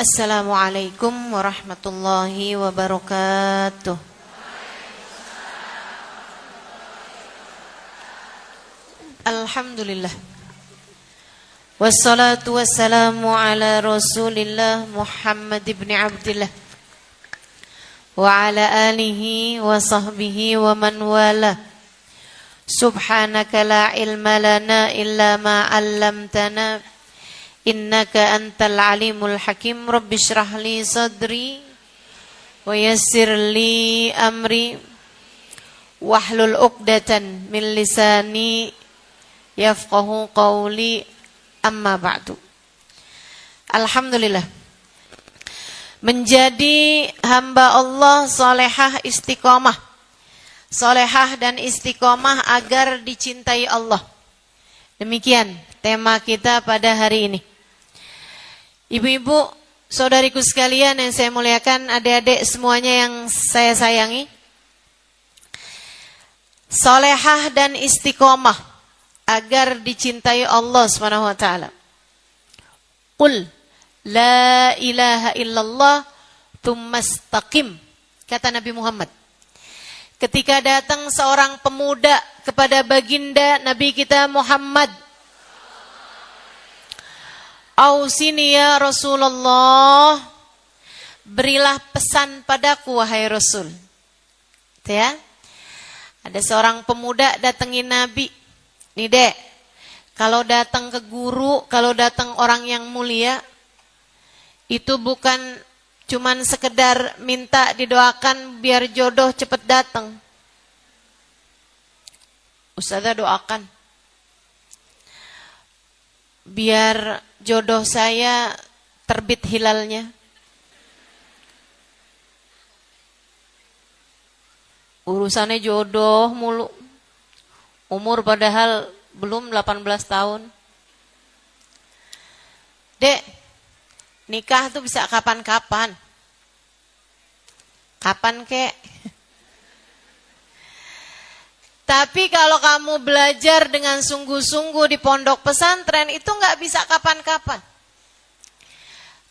Assalamualaikum warahmatullahi wabarakatuh. Alhamdulillah. Wassalatu wassalamu ala Rasulillah Muhammad ibn Abdillah wa ala alihi wa sahbihi wa man wala. Subhanaka la ilma lana illa ma 'allamtana innaka antal alimul hakim. Rabbi shrah li sadri wa yassir li amri wahlul 'uqdatan min lisani yafqahu qawli. Amma ba'du. Alhamdulillah, menjadi hamba Allah solehah istiqomah, solehah dan istiqomah agar dicintai Allah. Demikian tema kita pada hari ini. Ibu-ibu, saudariku sekalian yang saya muliakan, adik-adik semuanya yang saya sayangi, solehah dan istiqomah agar dicintai Allah Subhanahu wa taala. Qul la ilaha illallah tsumma istaqim, kata Nabi Muhammad. Ketika datang seorang pemuda kepada baginda Nabi kita Muhammad, "Ausini ya Rasulullah, berilah pesan padaku wahai Rasul." Ya. Ada seorang pemuda datengin Nabi. Nih dek, kalau datang ke guru, kalau datang orang yang mulia, itu bukan cuman sekedar minta didoakan biar jodoh cepet datang. Ustazah doakan, biar jodoh saya terbit hilalnya. Urusannya jodoh mulu. Umur padahal belum 18 tahun. Dek, nikah tuh bisa kapan-kapan. Kapan kek? Tapi kalau kamu belajar dengan sungguh-sungguh di pondok pesantren, itu nggak bisa kapan-kapan.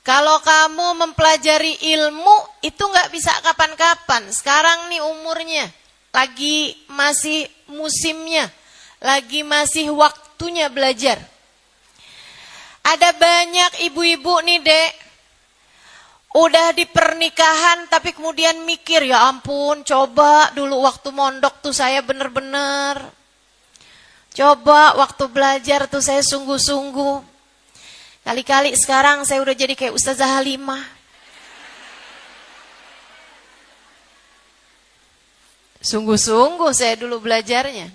Kalau kamu mempelajari ilmu, itu nggak bisa kapan-kapan. Sekarang nih umurnya, lagi masih musimnya, lagi masih waktunya belajar. Ada banyak ibu-ibu nih dek, udah di pernikahan tapi kemudian mikir, ya ampun, coba dulu waktu mondok tuh saya bener-bener, coba waktu belajar tuh saya sungguh-sungguh. Kali-kali sekarang saya udah jadi kayak Ustazah Halimah. Sungguh-sungguh saya dulu belajarnya.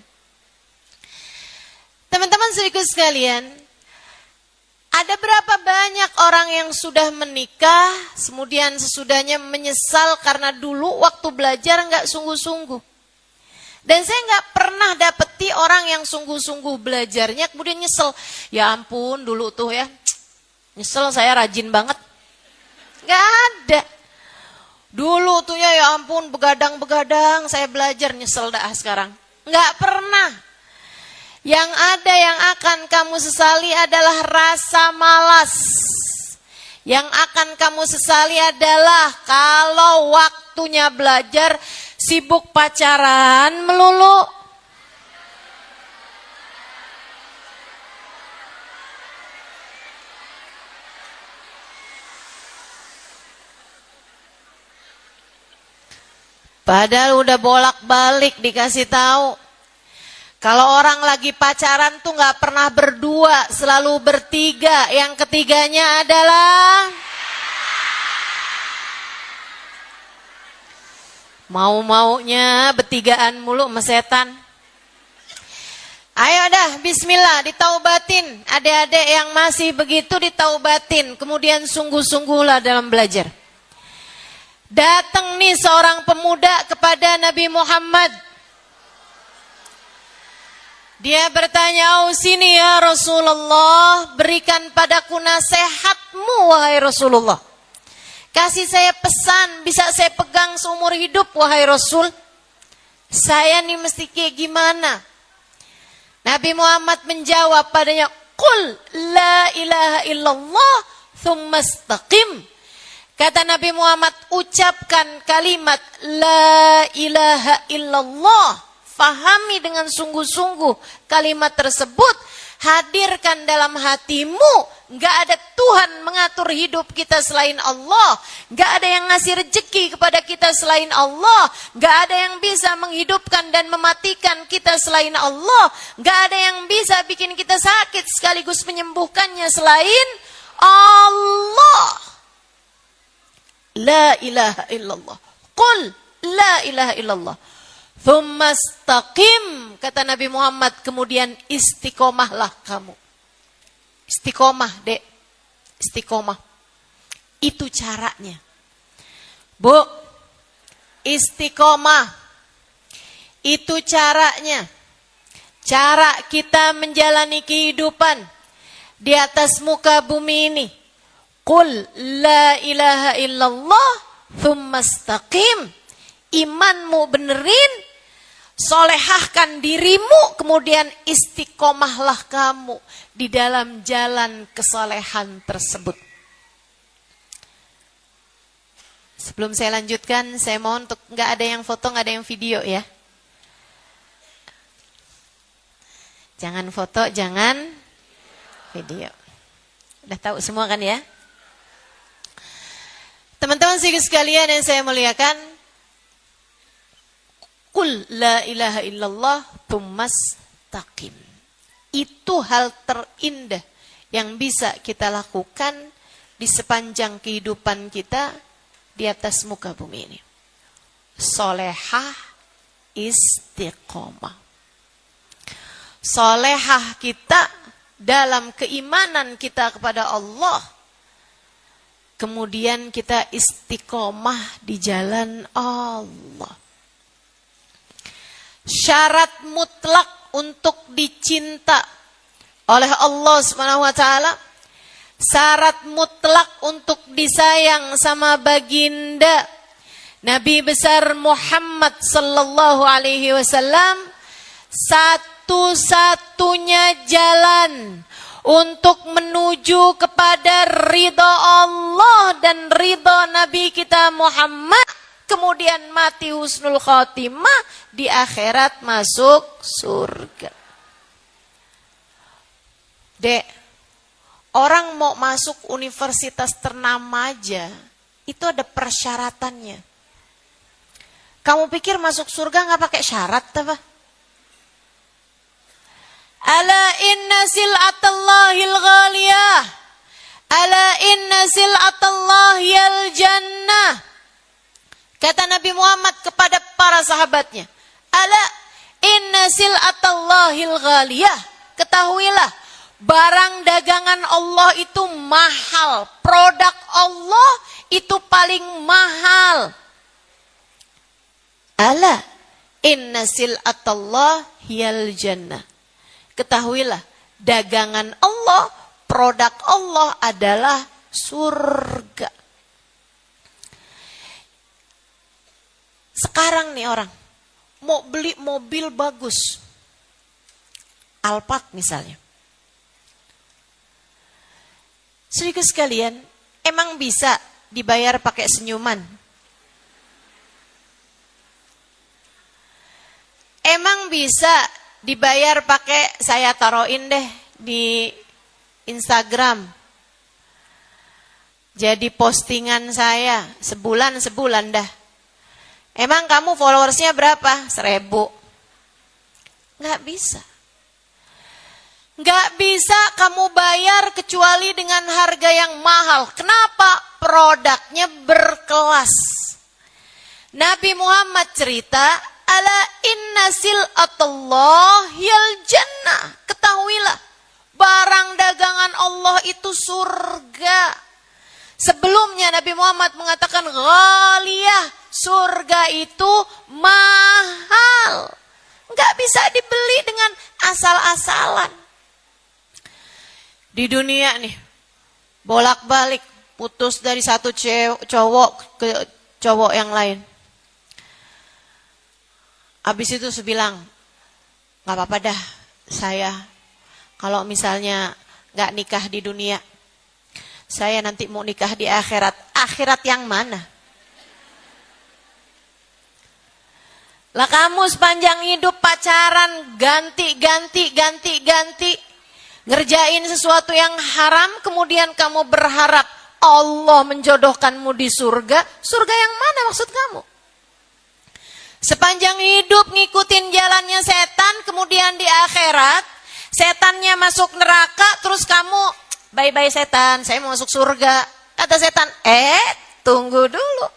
Teman-teman saudaraku sekalian, ada berapa banyak orang yang sudah menikah, kemudian sesudahnya menyesal karena dulu waktu belajar nggak sungguh-sungguh. Dan saya nggak pernah dapeti orang yang sungguh-sungguh belajarnya kemudian nyesel. Ya ampun, dulu tuh ya, nyesel saya rajin banget. Nggak ada. Dulu tuh ya ampun, begadang-begadang saya belajar, nyesel dah sekarang. Nggak pernah. Yang ada yang akan kamu sesali adalah rasa malas. Yang akan kamu sesali adalah kalau waktunya belajar sibuk pacaran melulu. Padahal udah bolak-balik dikasih tahu. Kalau orang lagi pacaran tuh nggak pernah berdua, selalu bertiga. Yang ketiganya adalah mau-maunya bertigaan mulu sama setan. Ayo dah, bismillah, ditaubatin. Adik-adik yang masih begitu ditaubatin. Kemudian sungguh-sungguhlah dalam belajar. Datang nih seorang pemuda kepada Nabi Muhammad. Dia bertanya, "Ausini ya Rasulullah, berikan padaku nasihatmu wahai Rasulullah. Kasih saya pesan, bisa saya pegang seumur hidup wahai Rasul. Saya nih mesti kayak gimana?" Nabi Muhammad menjawab padanya, "Qul la ilaha illallah tsumma istaqim." Kata Nabi Muhammad, ucapkan kalimat La ilaha illallah. Fahami dengan sungguh-sungguh kalimat tersebut. Hadirkan dalam hatimu. Gak ada Tuhan mengatur hidup kita selain Allah. Gak ada yang ngasih rezeki kepada kita selain Allah. Gak ada yang bisa menghidupkan dan mematikan kita selain Allah. Gak ada yang bisa bikin kita sakit sekaligus menyembuhkannya selain Allah. La ilaha illallah. Qul la ilaha illallah. Thumma istaqim. Kata Nabi Muhammad, kemudian istiqomahlah kamu. Istiqomah, Dek. Istiqomah. Itu caranya. Bu, istiqomah. Itu caranya. Cara kita menjalani kehidupan di atas muka bumi ini. Qul la ilaha illallah thumma istaqim. Imanmu benerin, solehahkan dirimu, kemudian istiqomahlah kamu di dalam jalan kesolehan tersebut. Sebelum saya lanjutkan, saya mohon untuk nggak ada yang foto, nggak ada yang video ya. Jangan foto, jangan video. Udah tahu semua kan ya? Teman-teman sekalian yang saya muliakan, Qul la ilaha illallah tsumastaqim. Itu hal terindah yang bisa kita lakukan di sepanjang kehidupan kita di atas muka bumi ini. Solehah, istiqomah. Solehah kita dalam keimanan kita kepada Allah. Kemudian kita istiqomah di jalan Allah. Syarat mutlak untuk dicinta oleh Allah Subhanahu wa taala, syarat mutlak untuk disayang sama baginda Nabi besar Muhammad sallallahu alaihi wasallam, satu-satunya jalan untuk menuju kepada ridha Allah dan ridha Nabi kita Muhammad, kemudian mati husnul khotimah, di akhirat masuk surga. Dek, orang mau masuk universitas ternama aja, itu ada persyaratannya. Kamu pikir masuk surga nggak pakai syarat apa? Ala inna sil'atallahil ghaliyah. Ala inna sil'atallahil jannah. Kata Nabi Muhammad kepada para sahabatnya, ala inna sil'atallahil ghaliyah. Ketahuilah, barang dagangan Allah itu mahal. Produk Allah itu paling mahal. Ala inna sil'atallahil jannah. Ketahuilah, dagangan Allah, produk Allah adalah surga. Sekarang nih orang mau beli mobil bagus, Alphard misalnya. Saudara sekalian, emang bisa dibayar pakai senyuman? Emang bisa dibayar pakai saya taruhin deh di Instagram, jadi postingan saya sebulan dah. Emang kamu followersnya berapa? 1000. Nggak bisa. Nggak bisa kamu bayar kecuali dengan harga yang mahal. Kenapa? Produknya berkelas. Nabi Muhammad cerita, ala inna sil'atallahil jannah. Ketahuilah, barang dagangan Allah itu surga. Sebelumnya Nabi Muhammad mengatakan ghaliyah, surga itu mahal. Nggak bisa dibeli dengan asal-asalan. Di dunia nih, bolak-balik, putus dari satu cowok ke cowok yang lain. Habis itu saya bilang, gak apa-apa dah saya kalau misalnya gak nikah di dunia. Saya nanti mau nikah di akhirat. Akhirat yang mana? Lah kamu sepanjang hidup pacaran ganti. Ngerjain sesuatu yang haram, kemudian kamu berharap Allah menjodohkanmu di surga. Surga yang mana maksud kamu? Sepanjang hidup ngikutin jalannya setan, kemudian di akhirat setannya masuk neraka, terus kamu bye-bye setan, saya mau masuk surga. Kata setan, tunggu dulu.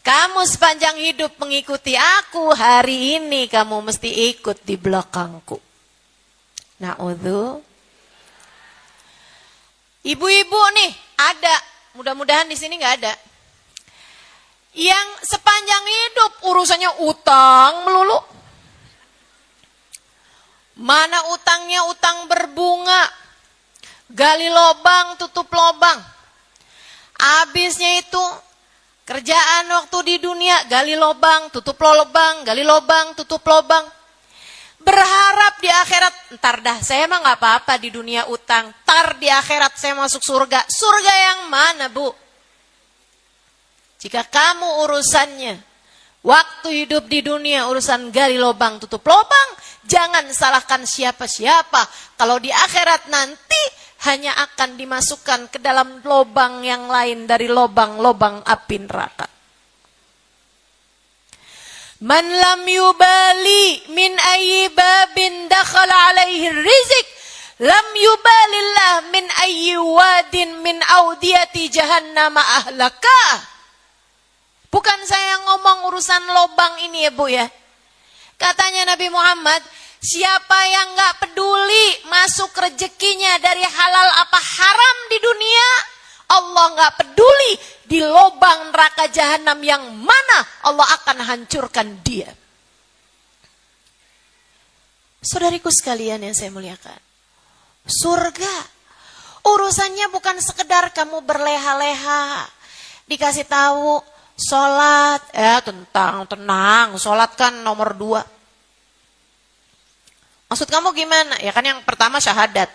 Kamu sepanjang hidup mengikuti aku, hari ini kamu mesti ikut di belakangku. Na'udzu. Ibu-ibu nih, ada. Mudah-mudahan di sini nggak ada. Yang sepanjang hidup urusannya utang melulu. Mana utangnya utang berbunga. Gali lobang, tutup lobang. Habisnya itu kerjaan waktu di dunia, gali lobang, tutup lobang, gali lobang, tutup lobang. Berharap di akhirat, ntar dah saya mah gak apa-apa di dunia utang. Ntar di akhirat saya masuk surga. Surga yang mana, Bu? Jika kamu urusannya waktu hidup di dunia urusan gali lobang, tutup lobang, jangan salahkan siapa-siapa. Kalau di akhirat nanti hanya akan dimasukkan ke dalam lobang yang lain dari lobang-lobang api neraka. Man lam yubali min ayyi babin dakhala alaihi rizq lam yubalillah min ayyi wadin min audiyati jahannam ahlaka. Bukan saya ngomong urusan lobang ini ya Bu ya. Katanya Nabi Muhammad, siapa yang gak peduli masuk rezekinya dari halal apa haram di dunia, Allah gak peduli di lobang neraka jahanam yang mana Allah akan hancurkan dia. Saudariku sekalian yang saya muliakan, surga urusannya bukan sekedar kamu berleha-leha, dikasih tahu sholat, tenang, sholat kan nomor 2. Maksud kamu gimana? Ya kan yang pertama syahadat.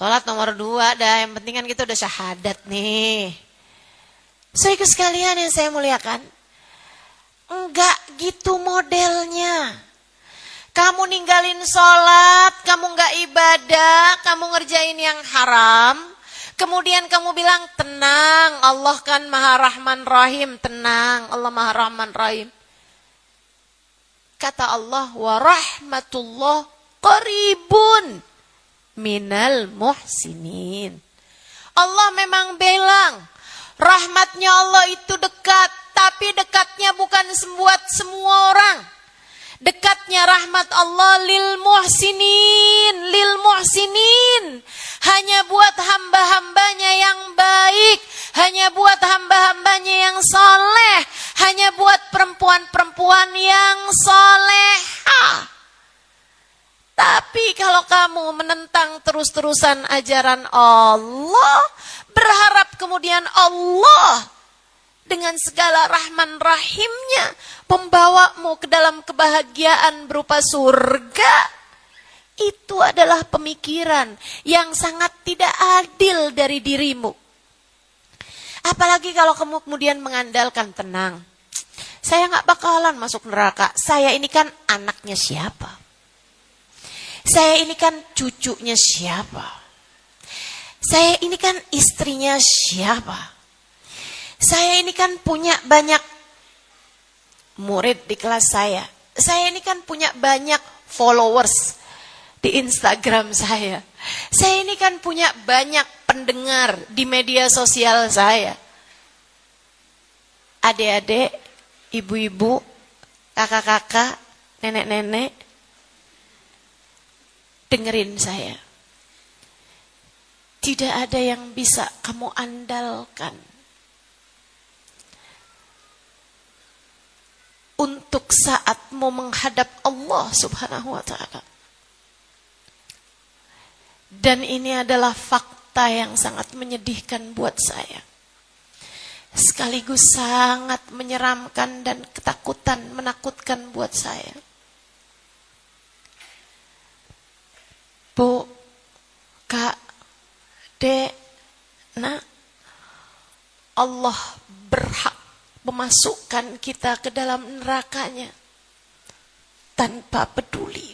Sholat nomor 2 dah, yang penting kan kita udah syahadat nih. Saudara sekalian yang saya muliakan, enggak gitu modelnya. Kamu ninggalin sholat, kamu enggak ibadah, kamu ngerjain yang haram. Kemudian kamu bilang, tenang, Allah kan Maha Rahman Rahim. Tenang, Allah Maha Rahman Rahim. Kata Allah, wa rahmatullah qaribun minal muhsinin. Allah memang bilang, rahmatnya Allah itu dekat. Tapi dekatnya bukan buat semua orang. Dekatnya rahmat Allah lil muhsinin. Hanya buat hamba-hambanya yang baik. Hanya buat hamba-hambanya yang soleh. Hanya buat perempuan-perempuan yang solehah. Tapi kalau kamu menentang terus-terusan ajaran Allah, berharap kemudian Allah dengan segala rahman rahimnya membawamu ke dalam kebahagiaan berupa surga, itu adalah pemikiran yang sangat tidak adil dari dirimu. Apalagi kalau kamu kemudian mengandalkan, tenang, saya gak bakalan masuk neraka. Saya ini kan anaknya siapa? Saya ini kan cucunya siapa? Saya ini kan istrinya siapa? Saya ini kan punya banyak murid di kelas saya. Saya ini kan punya banyak followers di Instagram saya. Saya ini kan punya banyak pendengar di media sosial saya. Adik-adik, ibu-ibu, kakak-kakak, nenek-nenek, dengerin saya. Tidak ada yang bisa kamu andalkan untuk saatmu menghadap Allah Subhanahu wa ta'ala. Dan ini adalah fakta yang sangat menyedihkan buat saya. Sekaligus sangat menyeramkan dan menakutkan buat saya. Bu, Kak, Dek, Nak, Allah berhak memasukkan kita ke dalam nerakanya tanpa peduli.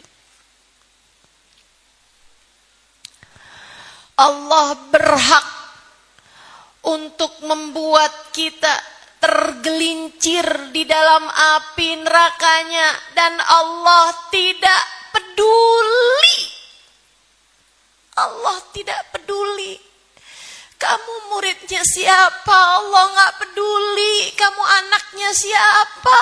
Allah berhak untuk membuat kita tergelincir di dalam api nerakanya, dan Allah tidak peduli. Allah tidak peduli. Kamu muridnya siapa? Allah nggak peduli. Kamu anaknya siapa?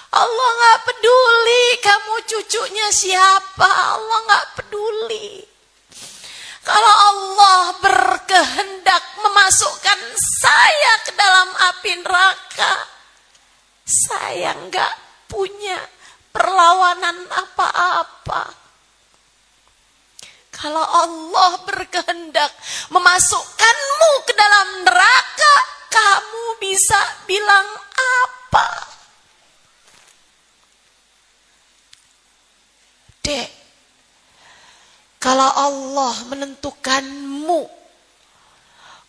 Allah nggak peduli. Kamu cucunya siapa? Allah nggak peduli. Kalau Allah berkehendak memasukkan saya ke dalam api neraka, saya nggak punya perlawanan apa-apa. Kalau Allah berkehendak memasukkanmu ke dalam neraka, kamu bisa bilang apa? Dek, kalau Allah menentukanmu,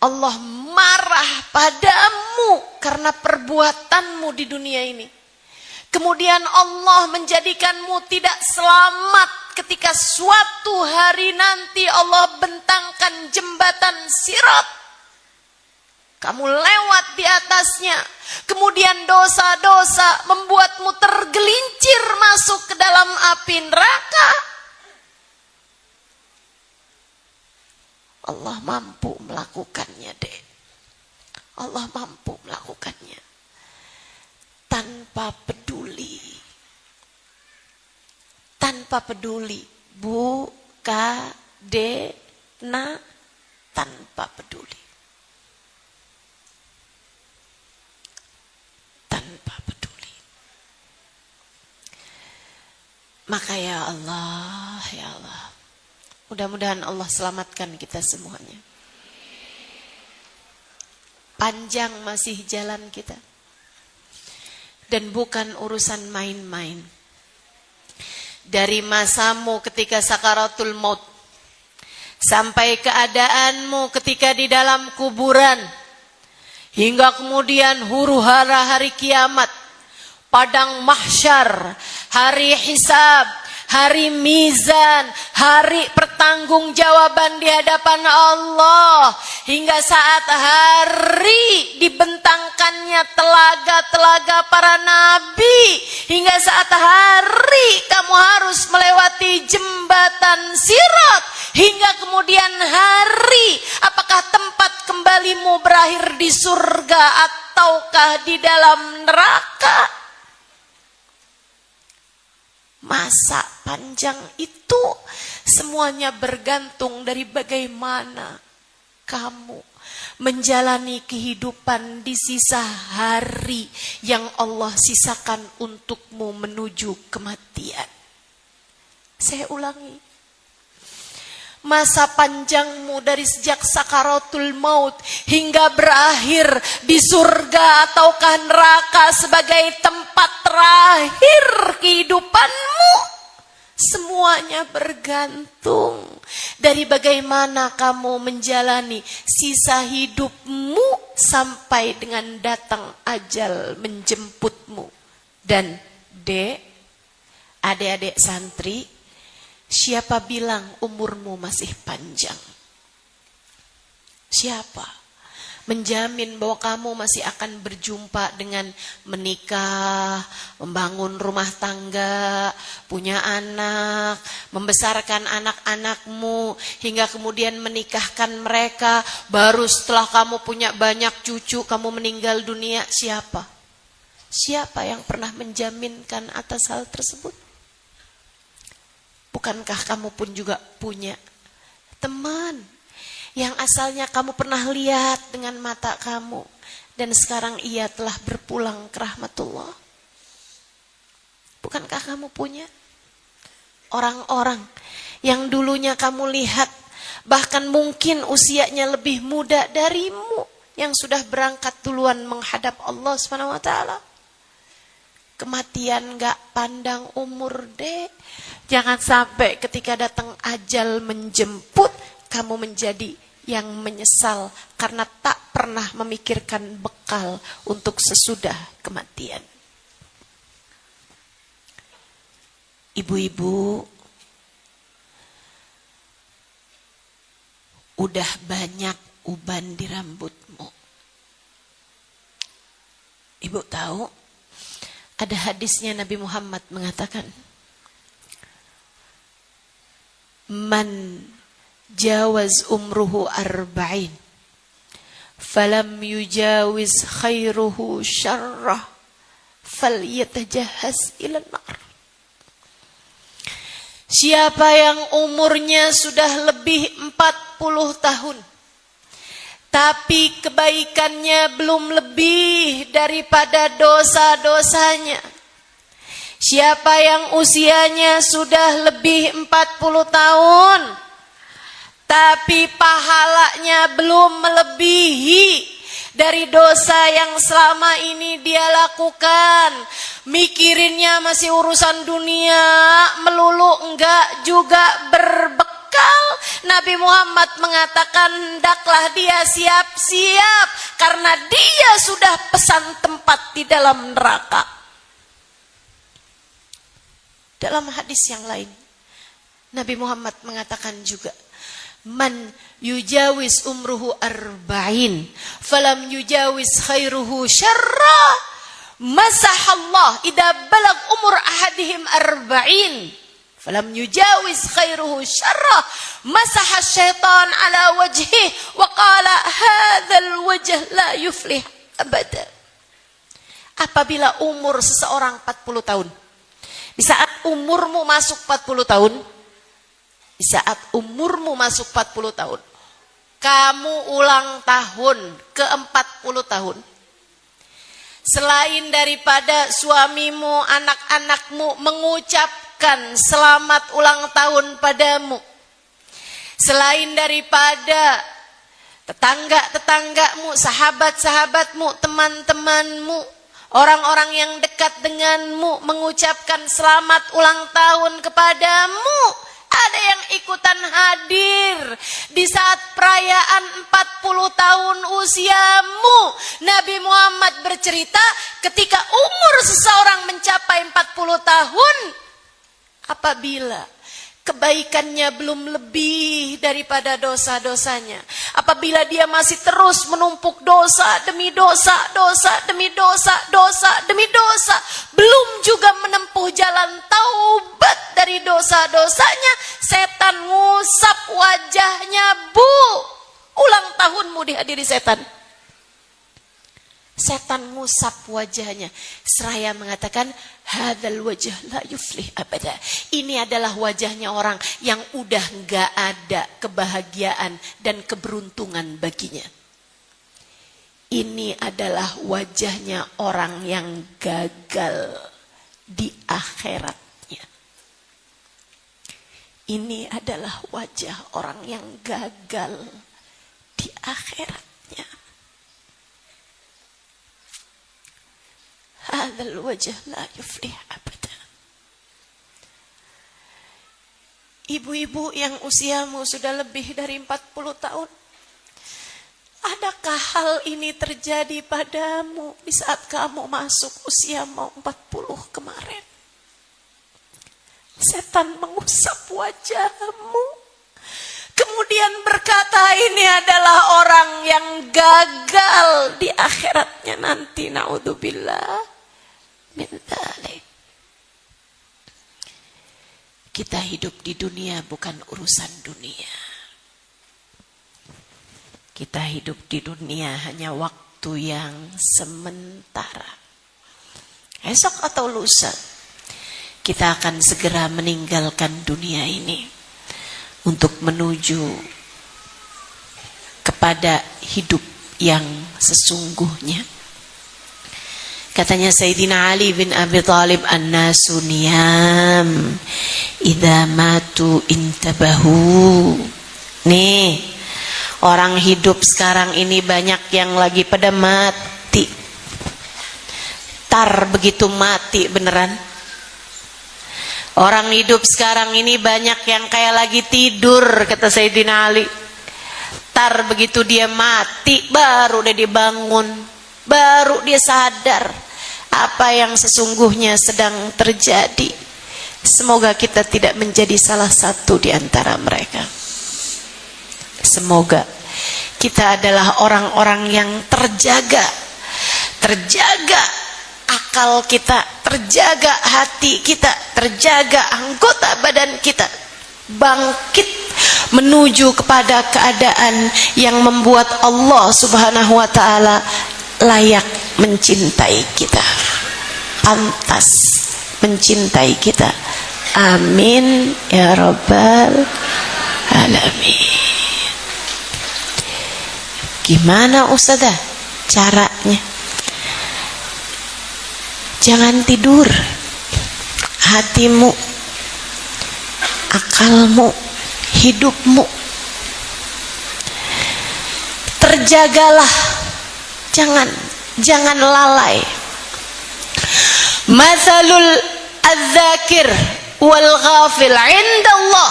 Allah marah padamu karena perbuatanmu di dunia ini. Kemudian Allah menjadikanmu tidak selamat ketika suatu hari nanti Allah bentangkan jembatan Sirat. Kamu lewat di atasnya. Kemudian dosa-dosa membuatmu tergelincir masuk ke dalam api neraka. Allah mampu melakukannya, Dek. Allah mampu melakukannya. Tanpa peduli. Tanpa peduli. Bu, Ka, De, Na. Tanpa peduli. Tanpa peduli. Maka ya Allah, ya Allah. Mudah-mudahan Allah selamatkan kita semuanya. Panjang masih jalan kita. Dan bukan urusan main-main. Dari masamu ketika sakaratul maut, sampai keadaanmu ketika di dalam kuburan, hingga kemudian huru-hara hari kiamat, padang mahsyar, hari hisab, hari mizan, hari pertanggungjawaban di hadapan Allah, hingga saat hari dibentangkannya telaga-telaga para nabi, hingga saat hari kamu harus melewati jembatan Sirat, hingga kemudian hari apakah tempat kembalimu berakhir di surga ataukah di dalam neraka. Masa panjang itu semuanya bergantung dari bagaimana kamu menjalani kehidupan di sisa hari yang Allah sisakan untukmu menuju kematian. Saya ulangi. Masa panjangmu dari sejak sakaratul maut hingga berakhir di surga ataukah neraka sebagai tempat terakhir kehidupanmu, semuanya bergantung dari bagaimana kamu menjalani sisa hidupmu sampai dengan datang ajal menjemputmu. Dan Dek, adik-adik santri, siapa bilang umurmu masih panjang? Siapa menjamin bahwa kamu masih akan berjumpa dengan menikah, membangun rumah tangga, punya anak, membesarkan anak-anakmu, hingga kemudian menikahkan mereka, baru setelah kamu punya banyak cucu, kamu meninggal dunia? Siapa? Siapa yang pernah menjaminkan atas hal tersebut? Bukankah kamu pun juga punya teman yang asalnya kamu pernah lihat dengan mata kamu dan sekarang ia telah berpulang ke rahmatullah? Bukankah kamu punya orang-orang yang dulunya kamu lihat bahkan mungkin usianya lebih muda darimu, yang sudah berangkat duluan menghadap Allah SWT? Kematian gak pandang umur, Dek. Jangan sampai ketika datang ajal menjemput, kamu menjadi yang menyesal karena tak pernah memikirkan bekal untuk sesudah kematian. Ibu-ibu, udah banyak uban di rambutmu. Ibu tahu, ada hadisnya Nabi Muhammad mengatakan, Man jawaz umruhu arba'in falam yujawiz khairuhu syarrah falyatajahaz ilan nar. Siapa yang umurnya sudah lebih 40 tahun tapi kebaikannya belum lebih daripada dosa-dosanya. Siapa yang usianya sudah lebih 40 tahun tapi pahalanya belum melebihi dari dosa yang selama ini dia lakukan. Mikirinnya masih urusan dunia melulu, enggak juga berbekal. Nabi Muhammad mengatakan, hendaklah dia siap-siap karena dia sudah pesan tempat di dalam neraka. Dalam hadis yang lain, Nabi Muhammad mengatakan juga, Man yujawis umruhu arba'in falam yujawis khairuhu syarra masahallah idza balag umur ahadihim arba'in falam yujawis khairuhu syarra masaha syaitan ala wajhih wa qala hadzal wajh la yuflih abada. Apabila umur seseorang 40 tahun, di saat umurmu masuk 40 tahun, di saat umurmu masuk 40 tahun, kamu ulang tahun ke-40 tahun. Selain daripada suamimu, anak-anakmu mengucapkan selamat ulang tahun padamu, selain daripada tetangga-tetanggamu, sahabat-sahabatmu, teman-temanmu, orang-orang yang dekat denganmu mengucapkan selamat ulang tahun kepadamu, ada yang ikutan hadir di saat perayaan 40 tahun usiamu. Nabi Muhammad bercerita, ketika umur seseorang mencapai 40 tahun, apabila kebaikannya belum lebih daripada dosa-dosanya, apabila dia masih terus menumpuk dosa demi dosa, dosa demi dosa, dosa demi dosa, belum juga menempuh jalan taubat dari dosa-dosanya, setan ngusap wajahnya. Bu, ulang tahunmu dihadiri setan. Setan ngusap wajahnya seraya mengatakan, hadzal wajh la yuflih abada. Ini adalah wajahnya orang yang udah gak ada kebahagiaan dan keberuntungan baginya. Ini adalah wajahnya orang yang gagal di akhiratnya. Ini adalah wajah orang yang gagal di akhiratnya. Hadzal wajh la yuflih abada. Ibu-ibu yang usiamu sudah lebih dari 40 tahun, adakah hal ini terjadi padamu di saat kamu masuk usia mau 40 kemarin? Setan mengusap wajahmu, kemudian berkata, ini adalah orang yang gagal di akhiratnya nanti. Naudzubillah min dzalik. Kita hidup di dunia bukan urusan dunia. Kita hidup di dunia hanya waktu yang sementara. Esok atau lusa kita akan segera meninggalkan dunia ini untuk menuju kepada hidup yang sesungguhnya. Katanya Sayyidina Ali bin Abi Thalib, an-nasu niyam idza matu intabahu. Nih, orang hidup sekarang ini banyak yang lagi pada mati. tar begitu mati beneran. Orang hidup sekarang ini banyak yang kayak lagi tidur, kata Sayyidina Ali. Tar begitu dia mati, baru dia dibangun, baru dia sadar apa yang sesungguhnya sedang terjadi. Semoga kita tidak menjadi salah satu di antara mereka. Semoga kita adalah orang-orang yang terjaga akal kita, terjaga hati kita, terjaga anggota badan kita, bangkit menuju kepada keadaan yang membuat Allah Subhanahu wa ta'ala layak mencintai kita, pantas mencintai kita. Amin ya rabbal alamin. Gimana Ustazah caranya? Jangan tidur. Hatimu, akalmu, hidupmu terjagalah. Jangan lalai. Mathalul adzakir wal ghafil 'inda Allah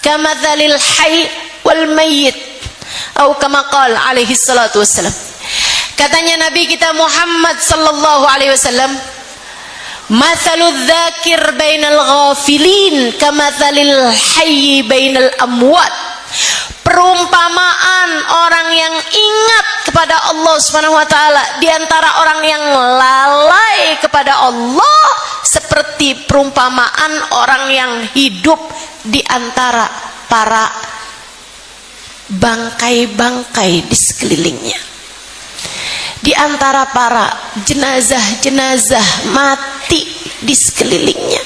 kamathalil hayy wal mayyit, atau kama qala alaihi salatu wassalam. Katanya Nabi kita Muhammad sallallahu alaihi wasallam, mathalul dzakir bainal ghafilin kamathalil hayy bainal amwat. Perumpamaan orang yang ingat kepada Allah Subhanahu wa taala di antara orang yang lalai kepada Allah seperti perumpamaan orang yang hidup di antara para bangkai-bangkai di sekelilingnya, di antara para jenazah-jenazah mati di sekelilingnya.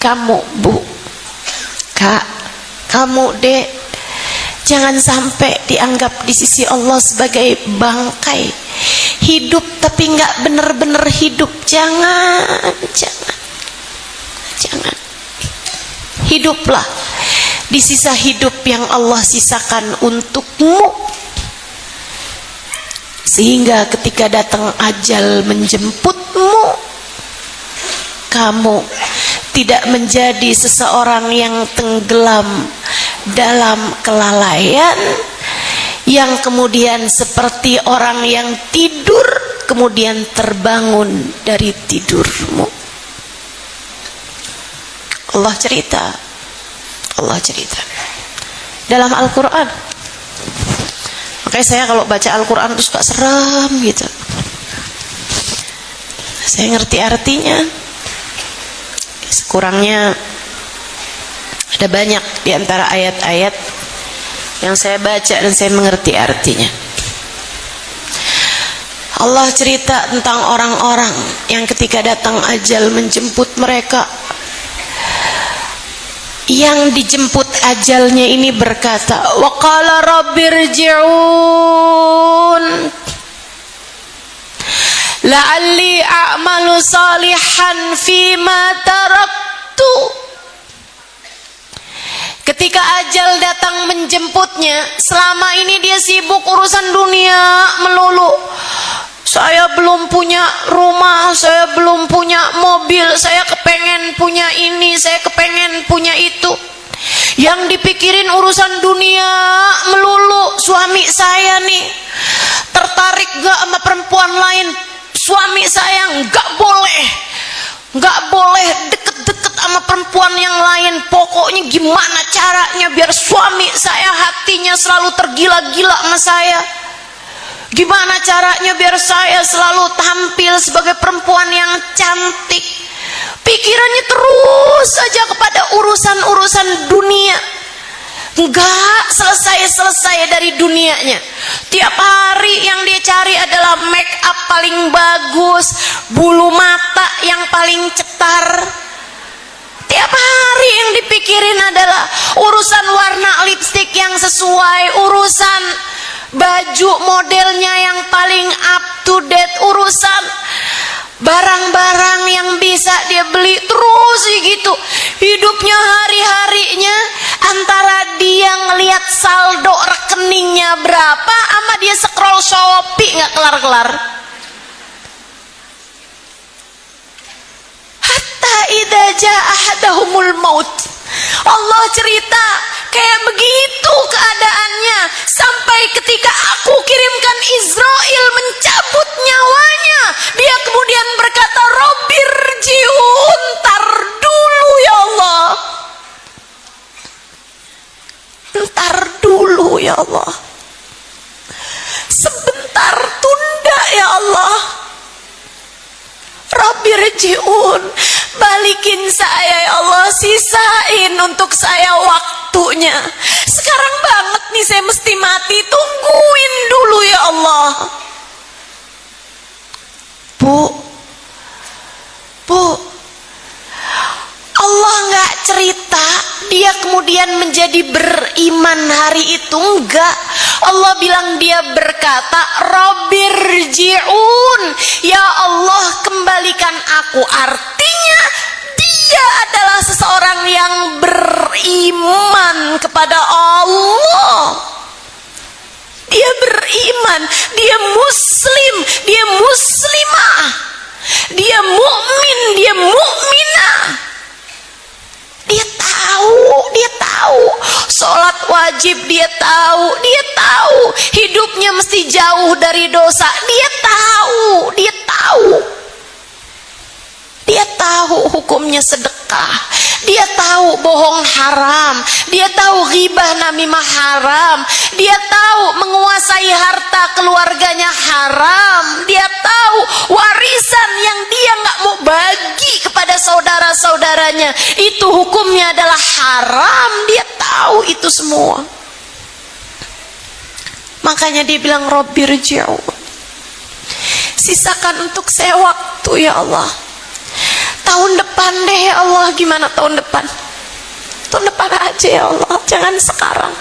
Kamu Bu, Kak, kamu Dek, jangan sampai dianggap di sisi Allah sebagai bangkai, hidup tapi nggak benar-benar hidup. Jangan. Hiduplah di sisa hidup yang Allah sisakan untukmu, sehingga ketika datang ajal menjemputmu, kamu tidak menjadi seseorang yang tenggelam dalam kelalaian, yang kemudian seperti orang yang tidur kemudian terbangun dari tidurmu. Allah cerita dalam Al-Quran. Makanya saya kalau baca Al-Quran itu suka seram gitu. Saya ngerti artinya. Sekurangnya ada banyak di antara ayat-ayat yang saya baca dan saya mengerti artinya. Allah cerita tentang orang-orang yang ketika datang ajal menjemput mereka, yang dijemput ajalnya ini berkata, wa qala rabbirji'un la'alli a'malu salihan fima taraktu. Ketika ajal datang menjemputnya, selama ini dia sibuk urusan dunia melulu. Saya belum punya rumah, saya belum punya mobil, saya kepengen punya ini, saya kepengen punya itu. Yang dipikirin urusan dunia melulu. Suami saya nih tertarik gak sama perempuan lain? Suami saya nggak boleh deket-deket sama perempuan yang lain. Pokoknya gimana caranya biar suami saya hatinya selalu tergila-gila sama saya? Gimana caranya biar saya selalu tampil sebagai perempuan yang cantik? Pikirannya terus saja kepada urusan-urusan dunia. Enggak selesai dari dunianya. Tiap hari yang dia cari adalah make up paling bagus, bulu mata yang paling cetar. Tiap hari yang dipikirin adalah urusan warna lipstik yang sesuai, urusan baju modelnya yang paling up to date, urusan barang-barang yang bisa dia beli, terus gitu. Hidupnya hari-harinya antara dia ngelihat saldo rekeningnya berapa sama dia scroll Shopee nggak kelar-kelar. idza jaa ahadahumul maut. Allah cerita kayak begitu keadaannya sampai ketika aku kirimkan Israel mencabut nyawanya, dia kemudian berkata, Robbirji'un, tar dulu ya Allah, ntar dulu ya Allah, sebentar, tunda ya Allah. Rabbirji'un, balikin saya ya Allah, sisain untuk saya waktunya. Sekarang banget nih saya mesti mati, tungguin dulu ya Allah. Bu, Allah nggak cerita dia kemudian menjadi beriman hari itu, enggak. Allah bilang dia berkata, Rabbirji'un, ya Allah kembalikan aku. Artinya dia adalah seseorang yang beriman kepada Allah. Dia beriman, dia muslim, dia muslimah, dia mukmin, dia mukminah. Dia tahu sholat wajib, dia tahu hidupnya mesti jauh dari dosa, dia tahu hukumnya sedekah, dia tahu bohong haram, dia tahu ghibah namimah haram, dia tahu menguasai harta keluarganya haram, dia tahu warisan yang dia nggak mau bagi kepada saudara-saudaranya itu hukumnya adalah haram, dia tahu itu semua. Makanya dia bilang, Rabbirji'un, sisakan untuk saya waktu ya Allah. Tahun depan deh ya Allah. Gimana tahun depan? Tahun depan aja ya Allah, jangan sekarang.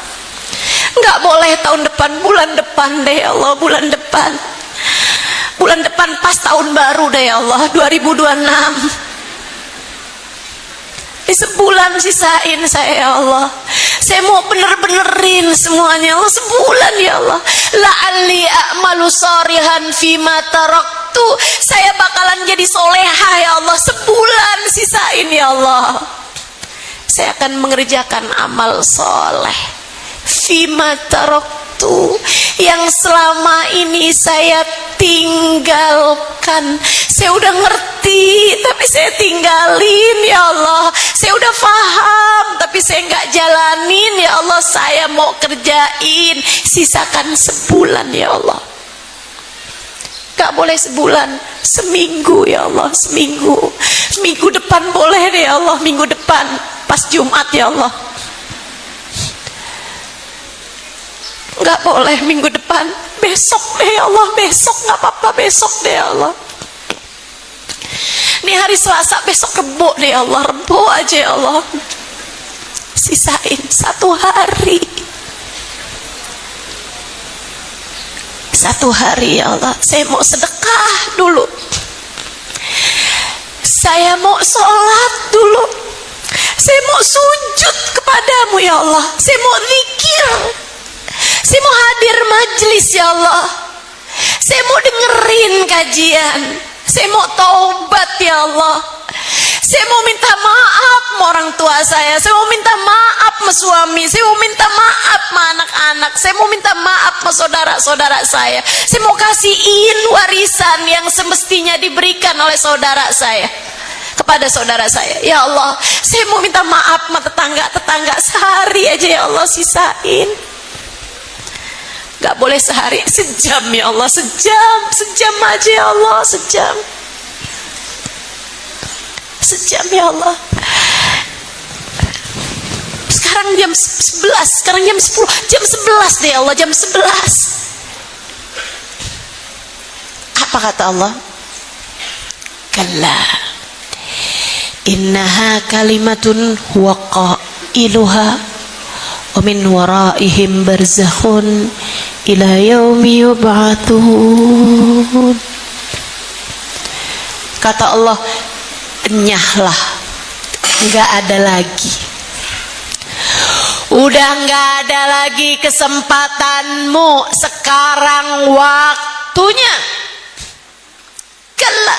Nggak boleh tahun depan, bulan depan deh ya Allah, bulan depan. Bulan depan pas tahun baru deh ya Allah, 2026. Sebulan sisain saya ya Allah. Saya mau bener-benerin semuanya Allah, sebulan ya Allah. La'alli a'malu shorihan fima taraktu, saya bakalan jadi solehah ya Allah. Sebulan sisain ya Allah, saya akan mengerjakan amal soleh fima taraktu, yang selama ini saya tinggalkan. Saya udah ngerti tapi saya tinggalin ya Allah. Saya udah paham tapi saya nggak jalanin ya Allah. Saya mau kerjain, sisakan sebulan ya Allah. Gak boleh sebulan, seminggu ya Allah, seminggu. Minggu depan boleh deh ya Allah, minggu depan pas Jumat ya Allah. Gak boleh minggu depan, besok deh ya Allah, besok gak apa-apa, besok deh ya Allah. Ini hari Selasa, besok Rebo deh ya Allah, Rebo aja ya Allah. Sisain satu hari. Satu hari ya Allah, saya mau sedekah dulu, saya mau sholat dulu, saya mau sujud kepadamu ya Allah, saya mau zikir, saya mau hadir majelis ya Allah, saya mau dengerin kajian, saya mau taubat ya Allah, saya mau minta maaf sama orang tua saya mau minta maaf sama suami, saya mau minta maaf sama anak-anak, saya mau minta maaf sama saudara-saudara saya mau kasihin warisan yang semestinya diberikan oleh saudara saya kepada saudara saya ya Allah. Saya mau minta maaf sama tetangga-tetangga, sehari aja ya Allah sisain. Gak boleh sehari, sejam ya Allah, sejam aja ya Allah, sejam ya Allah. Sekarang jam 11, sekarang jam 10, jam 11 deh ya Allah, jam 11. Apa kata Allah? Kalla innaha kalimatun huwa qailuha wa min waraihim barzakhun ila yaumi yub'atsun. Kata Allah, enyahlah, nggak ada lagi, udah nggak ada lagi kesempatanmu, sekarang waktunya. Kalla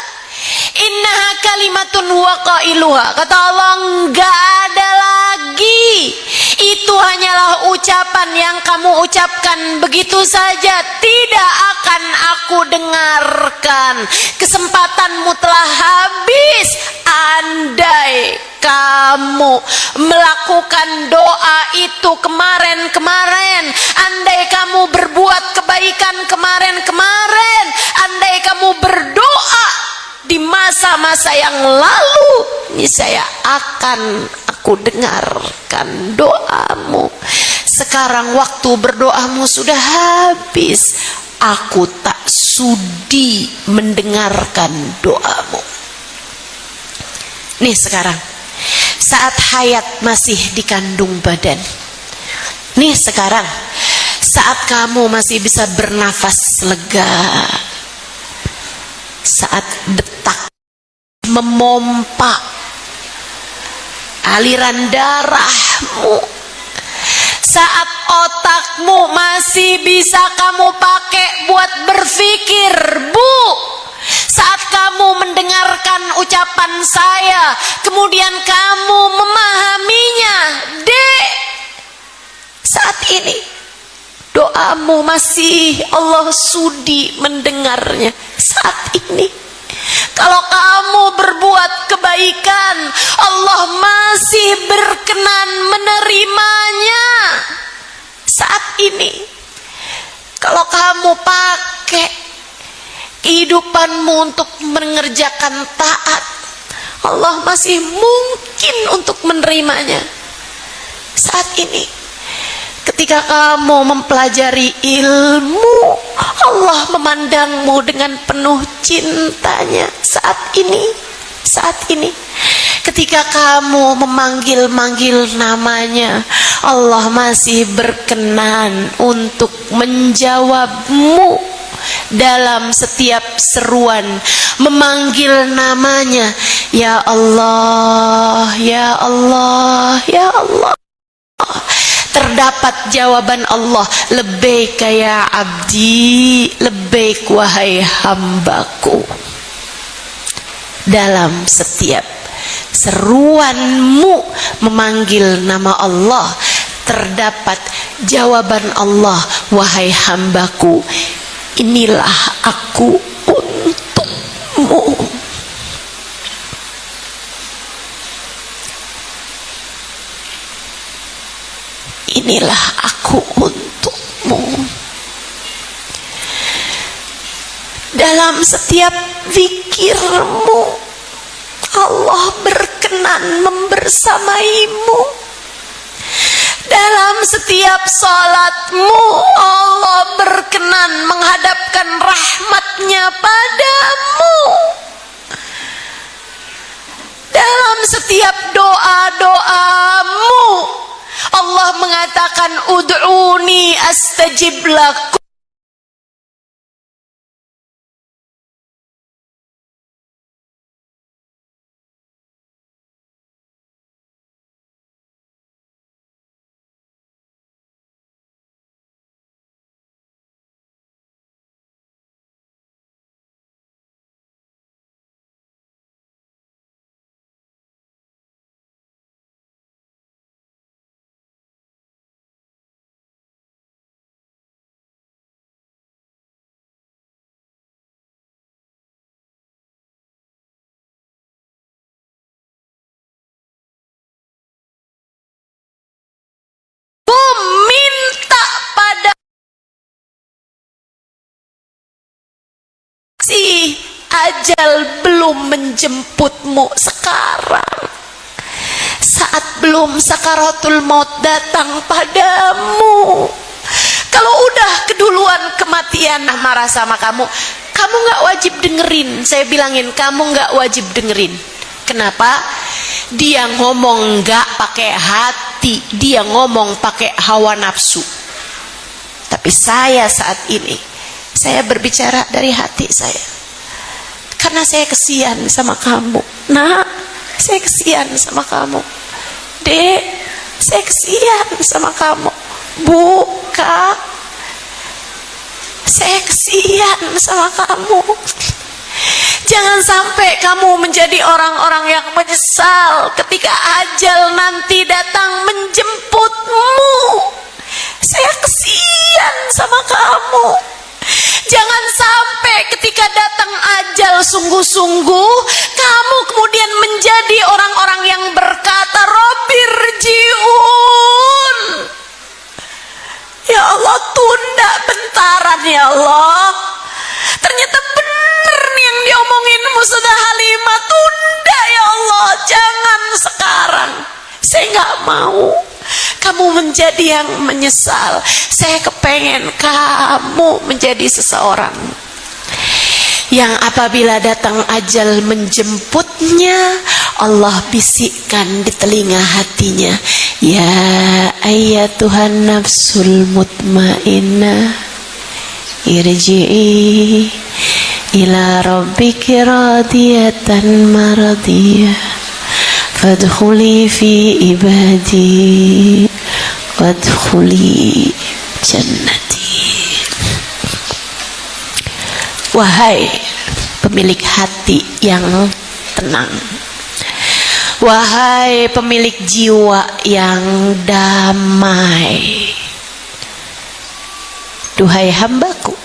Innaha kalimatun huwa qailuha. Kata Allah, enggak ada lagi. Itu hanyalah ucapan yang kamu ucapkan begitu saja. Tidak akan aku dengarkan. Kesempatanmu telah habis. Andai kamu melakukan doa itu kemarin-kemarin, andai kamu berbuat kebaikan kemarin-kemarin, andai kamu berdoa di masa-masa yang lalu, niscaya akan aku dengarkan doamu. Sekarang waktu berdoamu sudah habis, aku tak sudi mendengarkan doamu. Nih sekarang, saat hayat masih dikandung badan. Nih sekarang, saat kamu masih bisa bernafas lega, saat detak memompa aliran darahmu, saat otakmu masih bisa kamu pakai buat berpikir, Bu. Saat kamu mendengarkan ucapan saya, kemudian kamu memahaminya, Dek, saat ini doamu masih Allah sudi mendengarnya. Saat ini kalau kamu berbuat kebaikan, Allah masih berkenan menerimanya. Saat ini kalau kamu pakai kehidupanmu untuk mengerjakan taat, Allah masih mungkin untuk menerimanya. Saat ini ketika kamu mempelajari ilmu, Allah memandangmu dengan penuh cintanya. Saat ini ketika kamu memanggil-manggil namanya, Allah masih berkenan untuk menjawabmu. Dalam setiap seruan memanggil namanya, ya Allah, ya Allah, ya Allah, terdapat jawaban Allah, labbaik ya abdi, labbaik wahai hambaku. Dalam setiap seruanmu memanggil nama Allah, terdapat jawaban Allah, wahai hambaku, inilah aku untukmu. Inilah aku untukmu. Dalam setiap zikirmu, Allah berkenan membersamaimu. Dalam setiap salatmu, Allah berkenan menghadapkan rahmatnya padamu. Dalam setiap doa-doamu, Allah mengatakan, ud'uni astajib lakum. Minta pada si ajal belum menjemputmu sekarang, saat belum sakaratul maut datang padamu. Kalau udah keduluan kematian marah sama kamu, kamu gak wajib dengerin. Saya bilangin, kamu gak wajib dengerin. Kenapa? Dia ngomong gak pakai hati, dia ngomong pakai hawa nafsu. Tapi saya saat ini, saya berbicara dari hati saya, karena saya kesian sama kamu. Nak, saya kesian sama kamu. Dek, saya kesian sama kamu. Bu, Kak, saya kesian sama kamu. Jangan sampai kamu menjadi orang-orang yang menyesal ketika ajal nanti datang menjemputmu. Saya kasihan sama kamu. Jangan sampai ketika datang ajal sungguh-sungguh kamu kemudian menjadi orang-orang yang berkata Rabbirji'un. Ya Allah, tunda bentaran ya Allah. Ternyata benar nih yang diomongin sudah Halimah, tunda ya Allah, jangan sekarang. Saya nggak mau kamu menjadi yang menyesal. Saya kepengen kamu menjadi seseorang yang apabila datang ajal menjemputnya, Allah bisikkan di telinga hatinya, ya ayyatuhan nafsul mutmainnah, irji'i ila rabbiki radiyatan maradiyah, fadkhuli fi ibadi wadkhuli jannati. Wahai pemilik hati yang tenang, wahai pemilik jiwa yang damai, duhai hambaku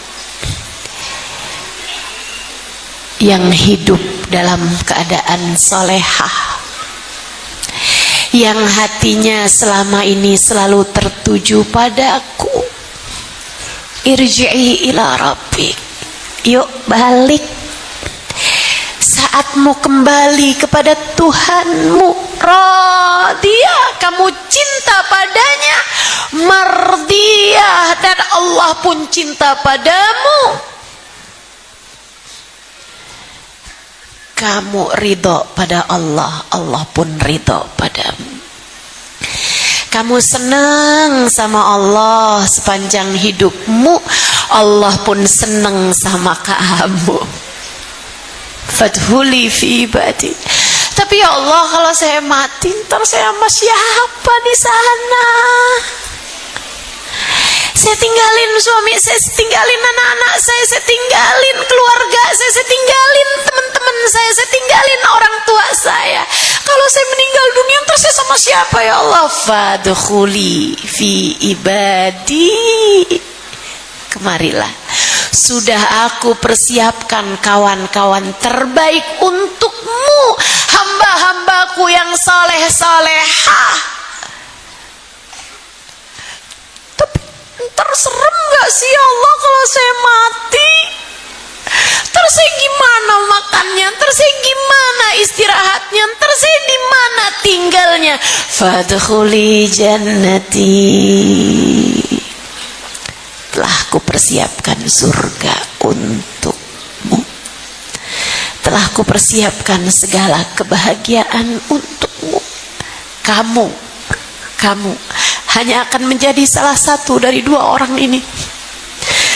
yang hidup dalam keadaan solehah, yang hatinya selama ini selalu tertuju padaku, irji'i ila rabbik, yuk balik, saatmu kembali kepada Tuhanmu. Radiyah, kamu cinta padanya, mardiyah, dan Allah pun cinta padamu. Kamu ridho pada Allah, Allah pun ridho padamu. Kamu senang sama Allah sepanjang hidupmu, Allah pun senang sama kamu. Fadkhuli fi ibadi. Tapi ya Allah, kalau saya mati, ntar saya sama siapa di sana? Saya tinggalin suami saya tinggalin anak-anak saya tinggalin keluarga saya tinggalin teman-teman saya tinggalin orang tua saya. Kalau saya meninggal dunia, ntar saya sama siapa ya Allah? Fadkhuli fi ibadi. Kemarilah, sudah aku persiapkan kawan-kawan terbaik untukmu, hamba-hambaku yang soleh-solehah. Tapi ntar serem gak sih ya Allah kalau saya mati? Ntar saya gimana makannya? Ntar saya gimana istirahatnya? Ntar saya di mana tinggalnya? Fadkhuli jannati. Telah kupersiapkan surga untukmu. Telah kupersiapkan segala kebahagiaan untukmu. Kamu hanya akan menjadi salah satu dari dua orang ini.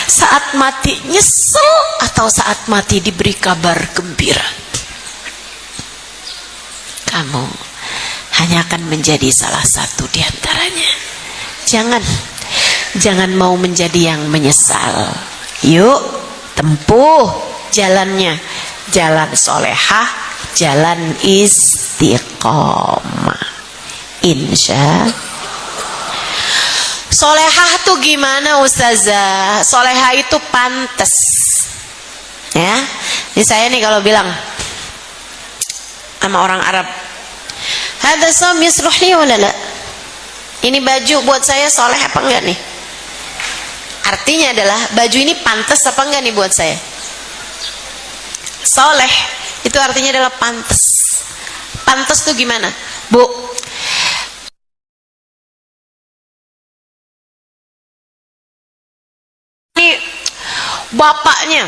Saat mati nyesel atau saat mati diberi kabar gembira. Kamu hanya akan menjadi salah satu di antaranya. Jangan mau menjadi yang menyesal. Yuk tempuh jalannya, jalan solehah, jalan istiqomah. Insya. Solehah tuh gimana Ustazah? Solehah itu pantas. Ya, ini saya nih kalau bilang sama orang Arab, hada som yasluh li wala la? Ini baju buat saya soleh apa enggak nih? Artinya adalah baju ini pantas apa enggak nih buat saya? Soleh itu artinya adalah pantas. Pantas tuh gimana, Bu? Ini bapaknya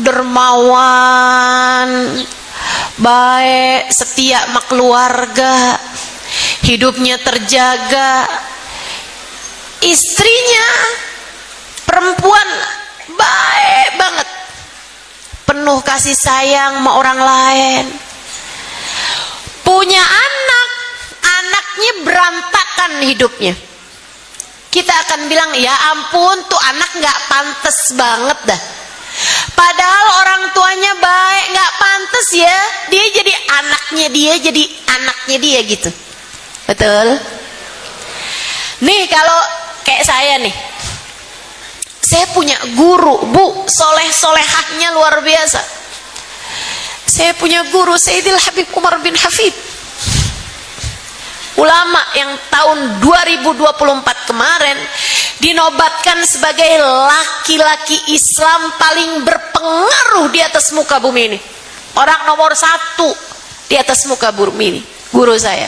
dermawan, baik, setia sama keluarga, hidupnya terjaga. Istrinya perempuan baik banget, penuh kasih sayang sama orang lain. Punya anak, anaknya berantakan hidupnya. Kita akan bilang, ya ampun tuh anak gak pantas banget dah. Padahal orang tuanya baik, nggak pantas ya dia jadi anaknya dia gitu. Betul? Nih kalau kayak saya nih, saya punya guru, Bu, solehahnya luar biasa. Saya punya guru Sayyidil Habib Umar bin Hafid, ulama yang tahun 2024 kemarin dinobatkan sebagai laki-laki Islam paling berpengaruh di atas muka bumi ini, orang nomor 1 di atas muka bumi ini. Guru saya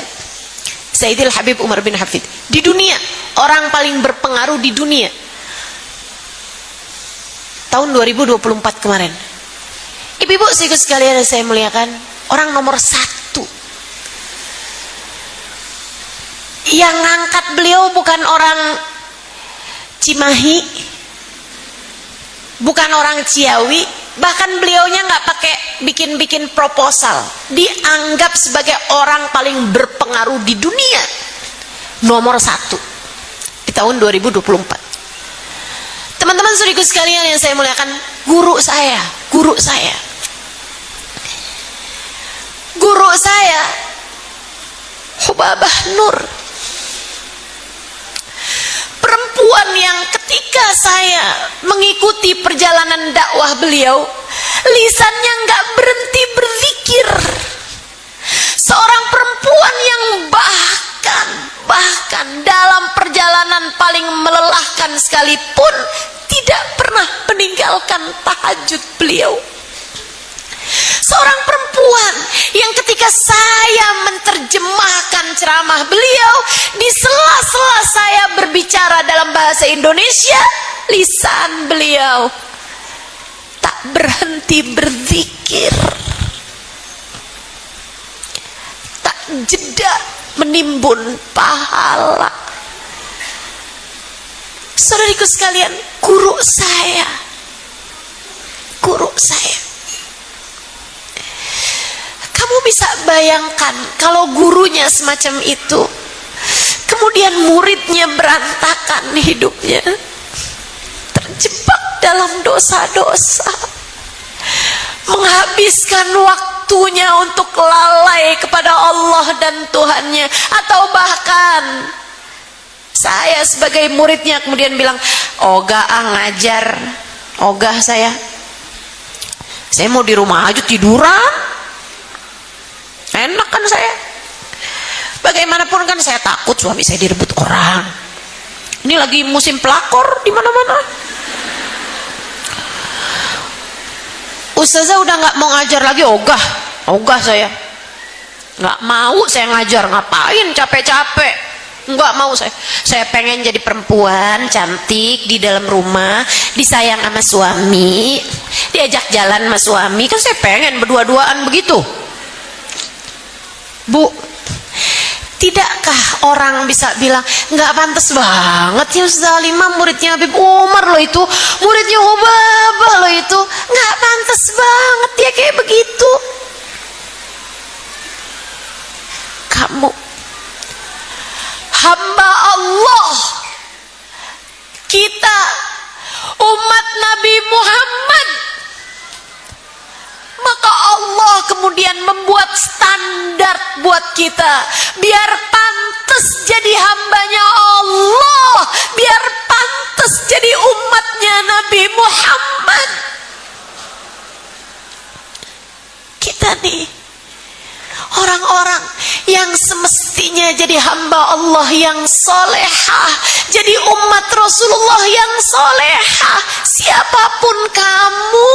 Sayyidil Habib Umar bin Hafid di dunia, orang paling berpengaruh di dunia tahun 2024 kemarin. Ibu-ibu sekalian yang saya muliakan, orang nomor 1 yang ngangkat beliau bukan orang Cimahi, bukan orang Ciawi, bahkan beliaunya nggak pakai bikin proposal, dianggap sebagai orang paling berpengaruh di dunia, nomor 1 di tahun 2024. Teman-teman saudaraku sekalian yang saya muliakan, guru saya Hubabah Nur, perempuan yang ketika saya mengikuti perjalanan dakwah beliau, lisannya nggak berhenti berzikir. Seorang perempuan yang bahkan dalam perjalanan paling melelahkan sekalipun tidak pernah meninggalkan tahajud beliau. Seorang perempuan yang ketika saya menerjemahkan ceramah beliau, di sela-sela saya berbicara dalam bahasa Indonesia, lisan beliau tak berhenti berzikir, tak jeda menimbun pahala. Saudariku sekalian, guru saya kamu bisa bayangkan kalau gurunya semacam itu, kemudian muridnya berantakan hidupnya, terjebak dalam dosa-dosa, menghabiskan waktunya untuk lalai kepada Allah dan Tuhannya, atau bahkan saya sebagai muridnya kemudian bilang, ogah ngajar, ogah saya mau di rumah aja tiduran, enak kan saya. Bagaimanapun kan saya takut suami saya direbut orang. Ini lagi musim pelakor di mana-mana. Ustazah udah nggak mau ngajar lagi, ogah saya nggak mau saya ngajar, ngapain capek-capek, nggak mau saya pengen jadi perempuan cantik di dalam rumah, disayang sama suami, diajak jalan sama suami, kan saya pengen berdua-duaan begitu. Bu, tidakkah orang bisa bilang nggak pantas banget ya Ustazah Halimah muridnya Habib Umar loh itu, muridnya Hubabah loh itu, nggak pantas banget dia kayak begitu. Kamu hamba Allah, kita umat Nabi Muhammad, maka Allah kemudian membuat standar buat kita biar pantas jadi hambanya Allah, biar pantas jadi umatnya Nabi Muhammad. Kita nih orang-orang yang semestinya jadi hamba Allah yang solehah, jadi umat Rasulullah yang solehah. Siapapun kamu,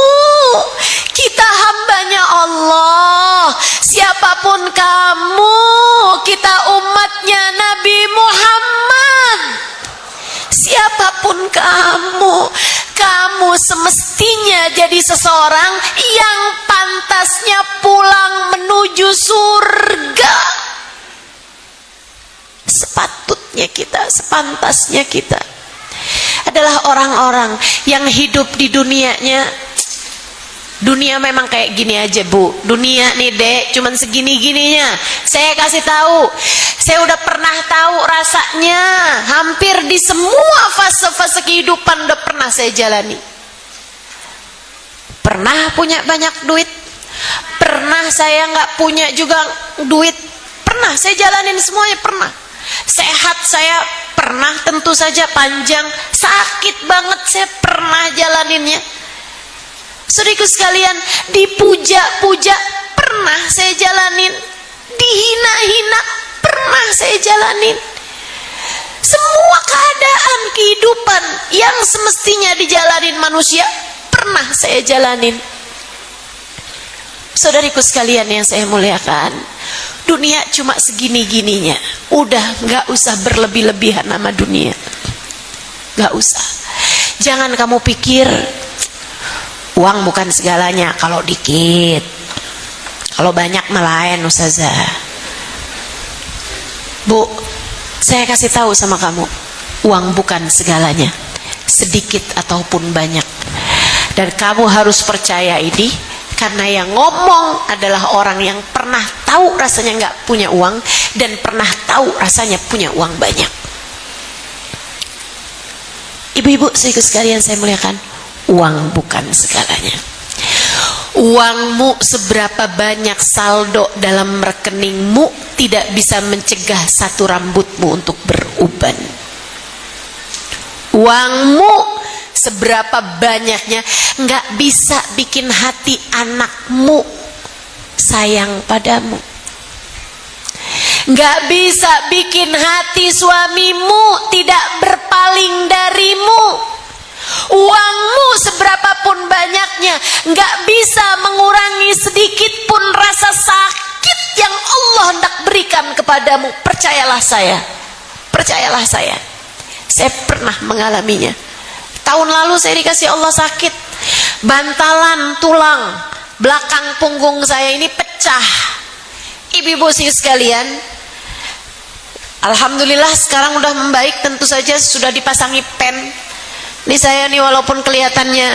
kita hambanya Allah. Siapapun kamu, kita umatnya Nabi Muhammad. Siapapun kamu semestinya jadi seseorang yang pantasnya pulang menuju surga. Sepantasnya kita adalah orang-orang yang hidup di dunianya. Dunia memang kayak gini aja, Bu. Dunia nih, Dek, cuman segini-gininya. Saya kasih tahu, saya udah pernah tahu rasanya. Hampir di semua fase-fase kehidupan udah pernah saya jalani. pernah punya banyak duit, pernah saya nggak punya juga duit, pernah saya jalanin semuanya, pernah. Sehat saya pernah, tentu saja panjang. Sakit banget saya pernah jalaninnya. Saudaraku sekalian, dipuja-puja pernah saya jalanin, dihina-hina pernah saya jalanin. Semua keadaan kehidupan yang semestinya dijalanin manusia pernah saya jalanin. Saudariku sekalian yang saya muliakan, dunia cuma segini-gininya. Udah gak usah berlebih-lebihan sama dunia, gak usah. Jangan kamu pikir uang bukan segalanya. Kalau dikit, kalau banyak melayan ustazah. Bu, saya kasih tahu sama kamu, uang bukan segalanya, sedikit ataupun banyak. Dan kamu harus percaya ini, karena yang ngomong adalah orang yang pernah tahu rasanya nggak punya uang dan pernah tahu rasanya punya uang banyak. Ibu-ibu, saudaraku sekalian saya muliakan, uang bukan segalanya. Uangmu seberapa banyak saldo dalam rekeningmu tidak bisa mencegah satu rambutmu untuk beruban. Uangmu seberapa banyaknya nggak bisa bikin hati anakmu sayang padamu, nggak bisa bikin hati suamimu tidak berpaling darimu. Uangmu seberapapun banyaknya nggak bisa mengurangi sedikit pun rasa sakit yang Allah hendak berikan kepadamu. Percayalah saya, percayalah saya pernah mengalaminya. Tahun lalu saya dikasih Allah sakit, bantalan tulang belakang punggung saya ini pecah. Ibu-ibu sekalian, alhamdulillah sekarang udah membaik, tentu saja sudah dipasangi pen. Ini saya nih walaupun kelihatannya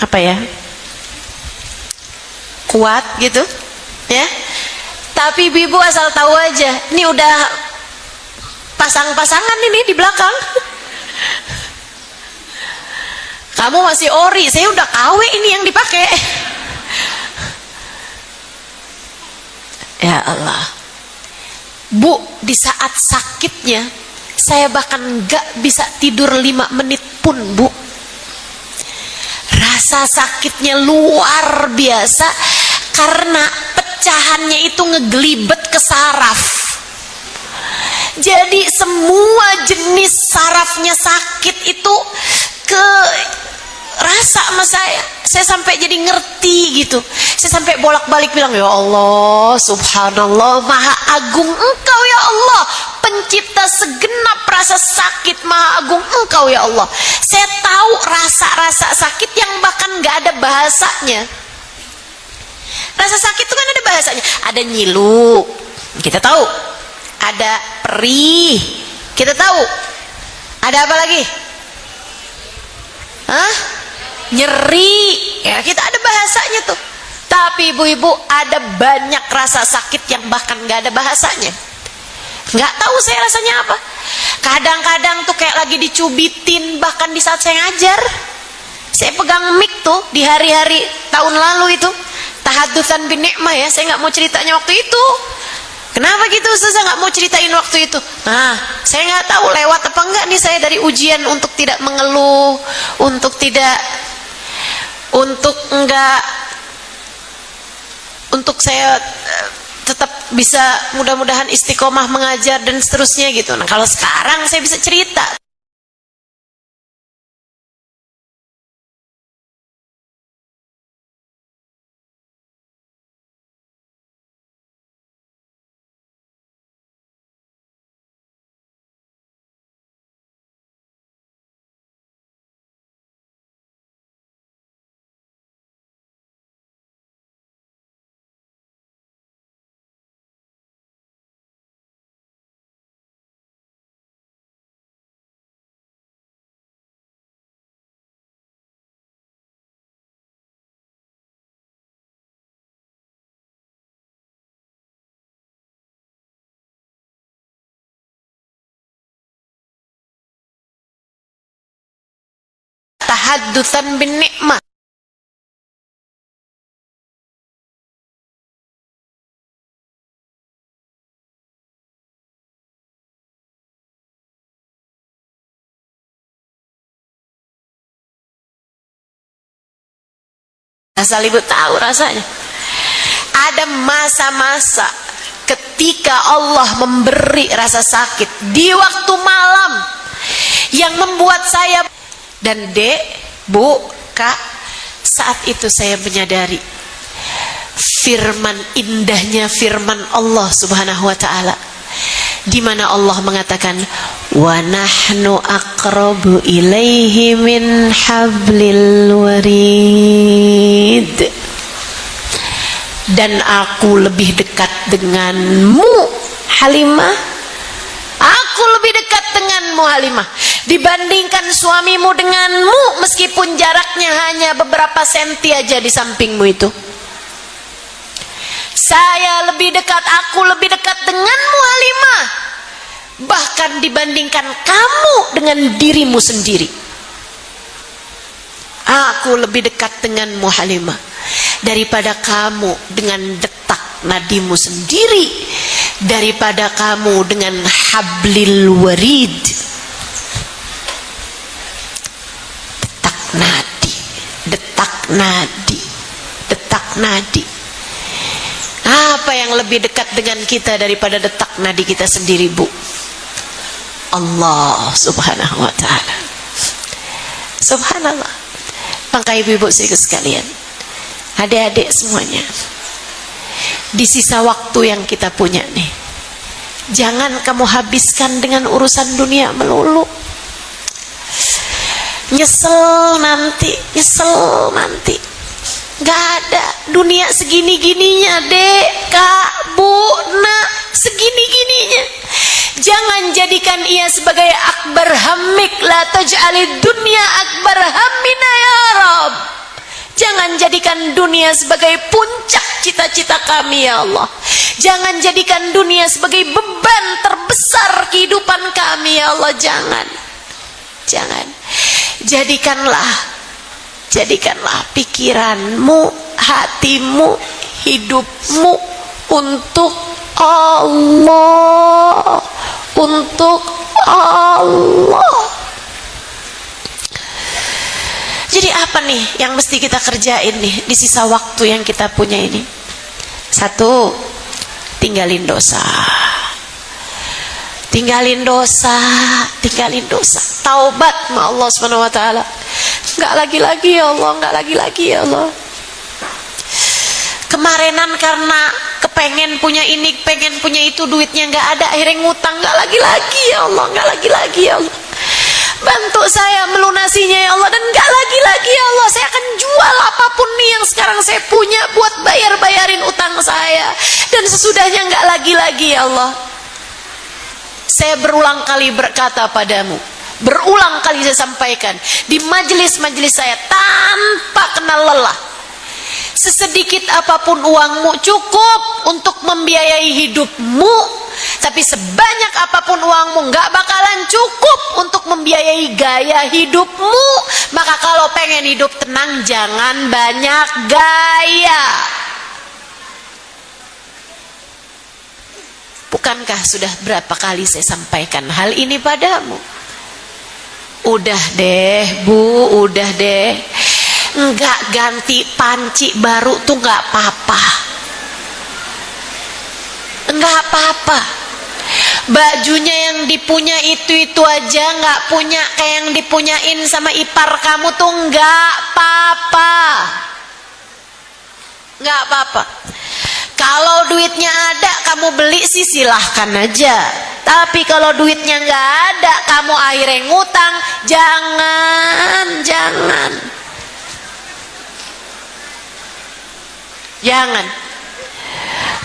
apa ya, kuat gitu ya, tapi ibu asal tahu aja, ini udah pasang-pasangan ini di belakang. Kamu masih ori, saya udah KW ini yang dipakai. Ya Allah, Bu, di saat sakitnya saya bahkan gak bisa tidur 5 menit pun, Bu. Rasa sakitnya luar biasa karena pecahannya itu ngegelibet ke saraf. Jadi semua jenis sarafnya sakit itu ke rasa sama saya sampai jadi ngerti gitu. Saya sampai bolak-balik bilang, ya Allah, subhanallah, maha agung engkau ya Allah, pencipta segenap rasa sakit, maha agung engkau ya Allah. Saya tahu rasa-rasa sakit yang bahkan gak ada bahasanya. Rasa sakit itu kan ada bahasanya, ada nyilu, kita tahu, ada perih, kita tahu, ada apa lagi? Hah? Nyeri, ya kita ada bahasanya tuh. Tapi ibu-ibu, ada banyak rasa sakit yang bahkan gak ada bahasanya. Gak tahu saya rasanya apa. Kadang-kadang tuh kayak lagi dicubitin, bahkan di saat saya ngajar. Saya pegang mic tuh di hari-hari tahun lalu itu, tahadutsan bin nikmah ya, saya gak mau ceritanya waktu itu. Kenapa gitu Ustazah nggak mau ceritain waktu itu? Nah, saya nggak tahu lewat apa enggak nih saya dari ujian untuk tidak mengeluh, untuk saya tetap bisa mudah-mudahan istiqomah mengajar dan seterusnya gitu. Nah, kalau sekarang saya bisa cerita. tahaddutsan bin ni'mah. Asal ibu tahu rasanya. Ada masa-masa ketika Allah memberi rasa sakit di waktu malam yang membuat saya dan dek, bu, kak, saat itu saya menyadari indahnya firman Allah Subhanahu wa taala, di mana Allah mengatakan wa nahnu aqrabu ilaihi min hablil warid, dan aku lebih dekat denganmu Halimah, aku lebih dekat denganmu Halimah dibandingkan suamimu denganmu, meskipun jaraknya hanya beberapa senti aja di sampingmu itu. Saya lebih dekat, aku lebih dekat denganmu Halimah, bahkan dibandingkan kamu dengan dirimu sendiri. Aku lebih dekat denganmu Halimah daripada kamu dengan detak nadimu sendiri, daripada kamu dengan hablil warid. Detak nadi, detak nadi, detak nadi. Apa yang lebih dekat dengan kita daripada detak nadi kita sendiri, bu? Allah Subhanahu wa ta'ala. Subhanallah. Maka ibu-ibu sekalian, adik-adik semuanya, di sisa waktu yang kita punya nih, jangan kamu habiskan dengan urusan dunia melulu. Nyesel nanti, nyesel nanti. Gak ada dunia segini-gininya, dek, kak, bu, nak, segini-gininya. Jangan jadikan ia sebagai akbar hammik, la taj'alid dunya akbar hammina ya Rabb. Jangan jadikan dunia sebagai puncak cita-cita kami ya Allah. Jangan jadikan dunia sebagai beban terbesar kehidupan kami ya Allah. Jangan. Jangan. Jadikanlah pikiranmu, hatimu, hidupmu untuk Allah, untuk Allah. Jadi apa nih yang mesti kita kerjain nih di sisa waktu yang kita punya ini? Satu, tinggalin dosa. Tinggalin dosa, tinggalin dosa. Taubat sama Allah Subhanahu wa taala. Enggak lagi-lagi ya Allah, enggak lagi-lagi ya Allah. Kemarinan karena kepengen punya ini, pengen punya itu, duitnya enggak ada, akhirnya ngutang. Enggak lagi-lagi ya Allah, enggak lagi-lagi ya Allah. Bantu saya melunasinya ya Allah, dan enggak lagi-lagi ya Allah. Saya akan jual apapun nih yang sekarang saya punya buat bayar-bayarin utang saya. Dan sesudahnya enggak lagi-lagi ya Allah. Saya berulang kali berkata padamu, berulang kali saya sampaikan di majelis-majelis saya tanpa kenal lelah, sesedikit apapun uangmu cukup untuk membiayai hidupmu, tapi sebanyak apapun uangmu nggak bakalan cukup untuk membiayai gaya hidupmu. Maka kalau pengen hidup tenang, jangan banyak gaya. Bukankah sudah berapa kali saya sampaikan hal ini padamu? Udah deh bu, udah deh. Enggak ganti panci baru tuh enggak apa-apa. Enggak apa-apa. Bajunya yang dipunya itu aja enggak punya kayak yang dipunyain sama ipar kamu tuh enggak apa-apa. Enggak apa-apa. Kalau duitnya ada kamu beli sih silahkan aja. Tapi kalau duitnya nggak ada kamu akhirnya ngutang, jangan.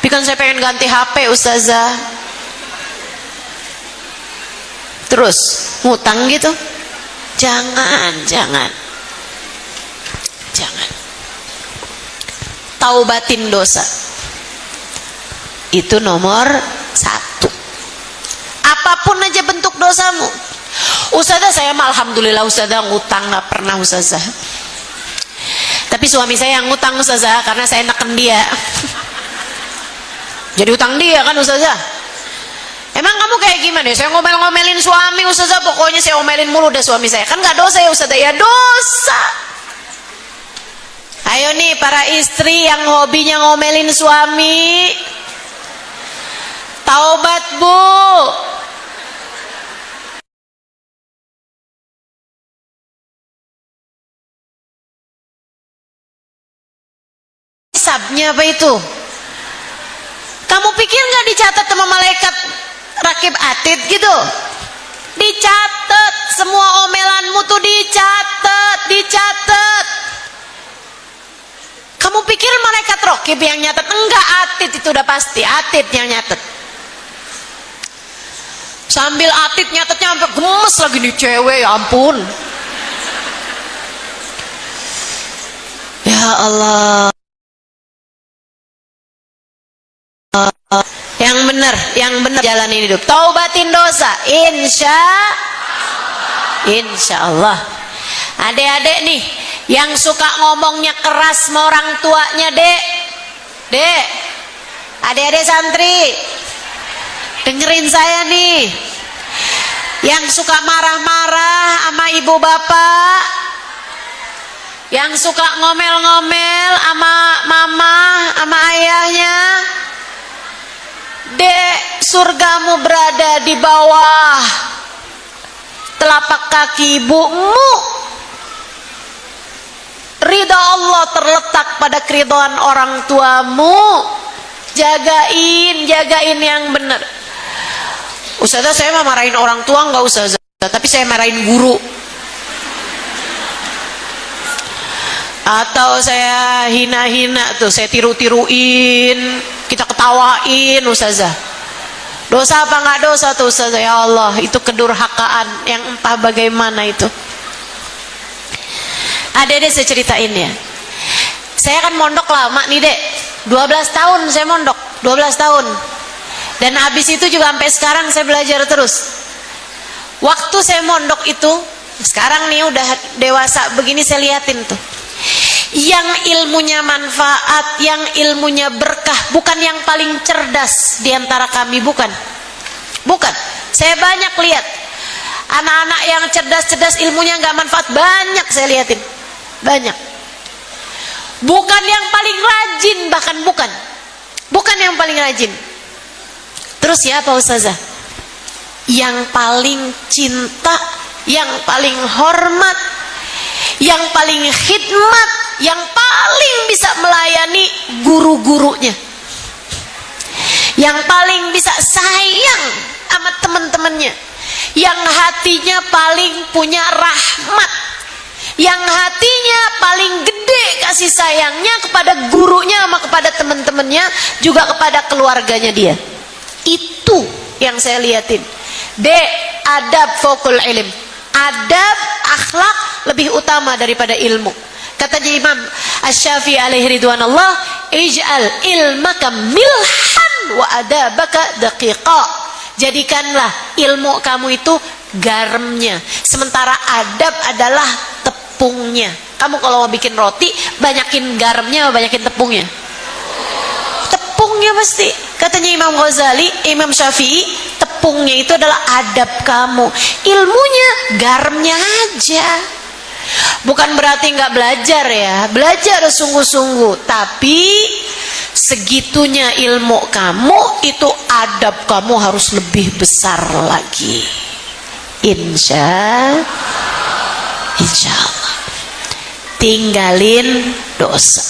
Tapi kan saya pengen ganti HP ustazah, terus ngutang gitu, jangan. Taubatin dosa. Itu nomor 1. Apapun aja bentuk dosamu, Ustazah, saya mah alhamdulillah ustazah ngutang nggak pernah ustazah. Tapi suami saya yang ngutang ustazah karena saya neken dia. Jadi utang dia kan ustazah. Emang kamu kayak gimana? Saya ngomel-ngomelin suami ustazah, pokoknya saya omelin mulu deh suami saya. Kan nggak dosa ya ustazah? Ya dosa. Ayo nih para istri yang hobinya ngomelin suami, taubat bu. Hisabnya apa itu? Kamu pikir nggak dicatat sama malaikat rakib atid gitu? Dicatat, semua omelanmu tuh dicatat. Kamu pikir malaikat rakib yang nyatet? Enggak, atid itu udah pasti, atid yang nyatet. Sambil atid nyatetnya sampai gemes lagi nih cewek, ya ampun. Ya Allah. Yang benar jalanin hidup, taubatin dosa, insya Allah. Adek-adek nih yang suka ngomongnya keras sama orang tuanya, dek, adek-adek santri, dengerin saya nih. Yang suka marah-marah sama ibu bapak, yang suka ngomel-ngomel sama mama, sama ayahnya, dek, surgamu berada di bawah telapak kaki ibumu. Ridha Allah terletak pada keridhaan orang tuamu. Jagain yang benar. Ustazah, saya mah marahin orang tua nggak ustazah, tapi saya marahin guru. Atau saya hina-hina tuh, saya tiru-tiruin, kita ketawain ustazah. Dosa apa nggak dosa tuh ustazah? Ya Allah, itu kedurhakaan yang entah bagaimana itu. Dek, saya ceritain ya. Saya kan mondok lama nih dek, 12 tahun saya mondok, 12 tahun. Dan habis itu juga sampai sekarang saya belajar terus. Waktu saya mondok itu, sekarang nih udah dewasa begini, saya liatin tuh, yang ilmunya manfaat, yang ilmunya berkah, bukan yang paling cerdas di antara kami, bukan. Saya banyak lihat anak-anak yang cerdas-cerdas, ilmunya nggak manfaat, banyak saya liatin, banyak. Bukan yang paling rajin, bahkan bukan yang paling rajin. Terus siapa ustazah? Yang paling cinta, yang paling hormat, yang paling khidmat, yang paling bisa melayani guru-gurunya, yang paling bisa sayang sama teman-temannya, yang hatinya paling punya rahmat, yang hatinya paling gede kasih sayangnya kepada gurunya sama kepada teman-temannya, juga kepada keluarganya dia. Itu yang saya liatin. Dek, adab fokul ilm, adab akhlak lebih utama daripada ilmu. Kata Imam Asy-Syafi'i alaihi ridwanullah, ij'al ilmaka milhan wa adabaka daqiqa. Jadikanlah ilmu kamu itu garamnya, sementara adab adalah tepungnya. Kamu kalau mau bikin roti, banyakin garamnya atau banyakin tepungnya? Tepungnya pasti. Katanya Imam Ghazali, Imam Syafi'i, tepungnya itu adalah adab kamu, ilmunya garamnya aja. Bukan berarti nggak belajar ya, belajar sungguh-sungguh, tapi segitunya ilmu kamu itu adab kamu harus lebih besar lagi. Insya Allah. Tinggalin dosa.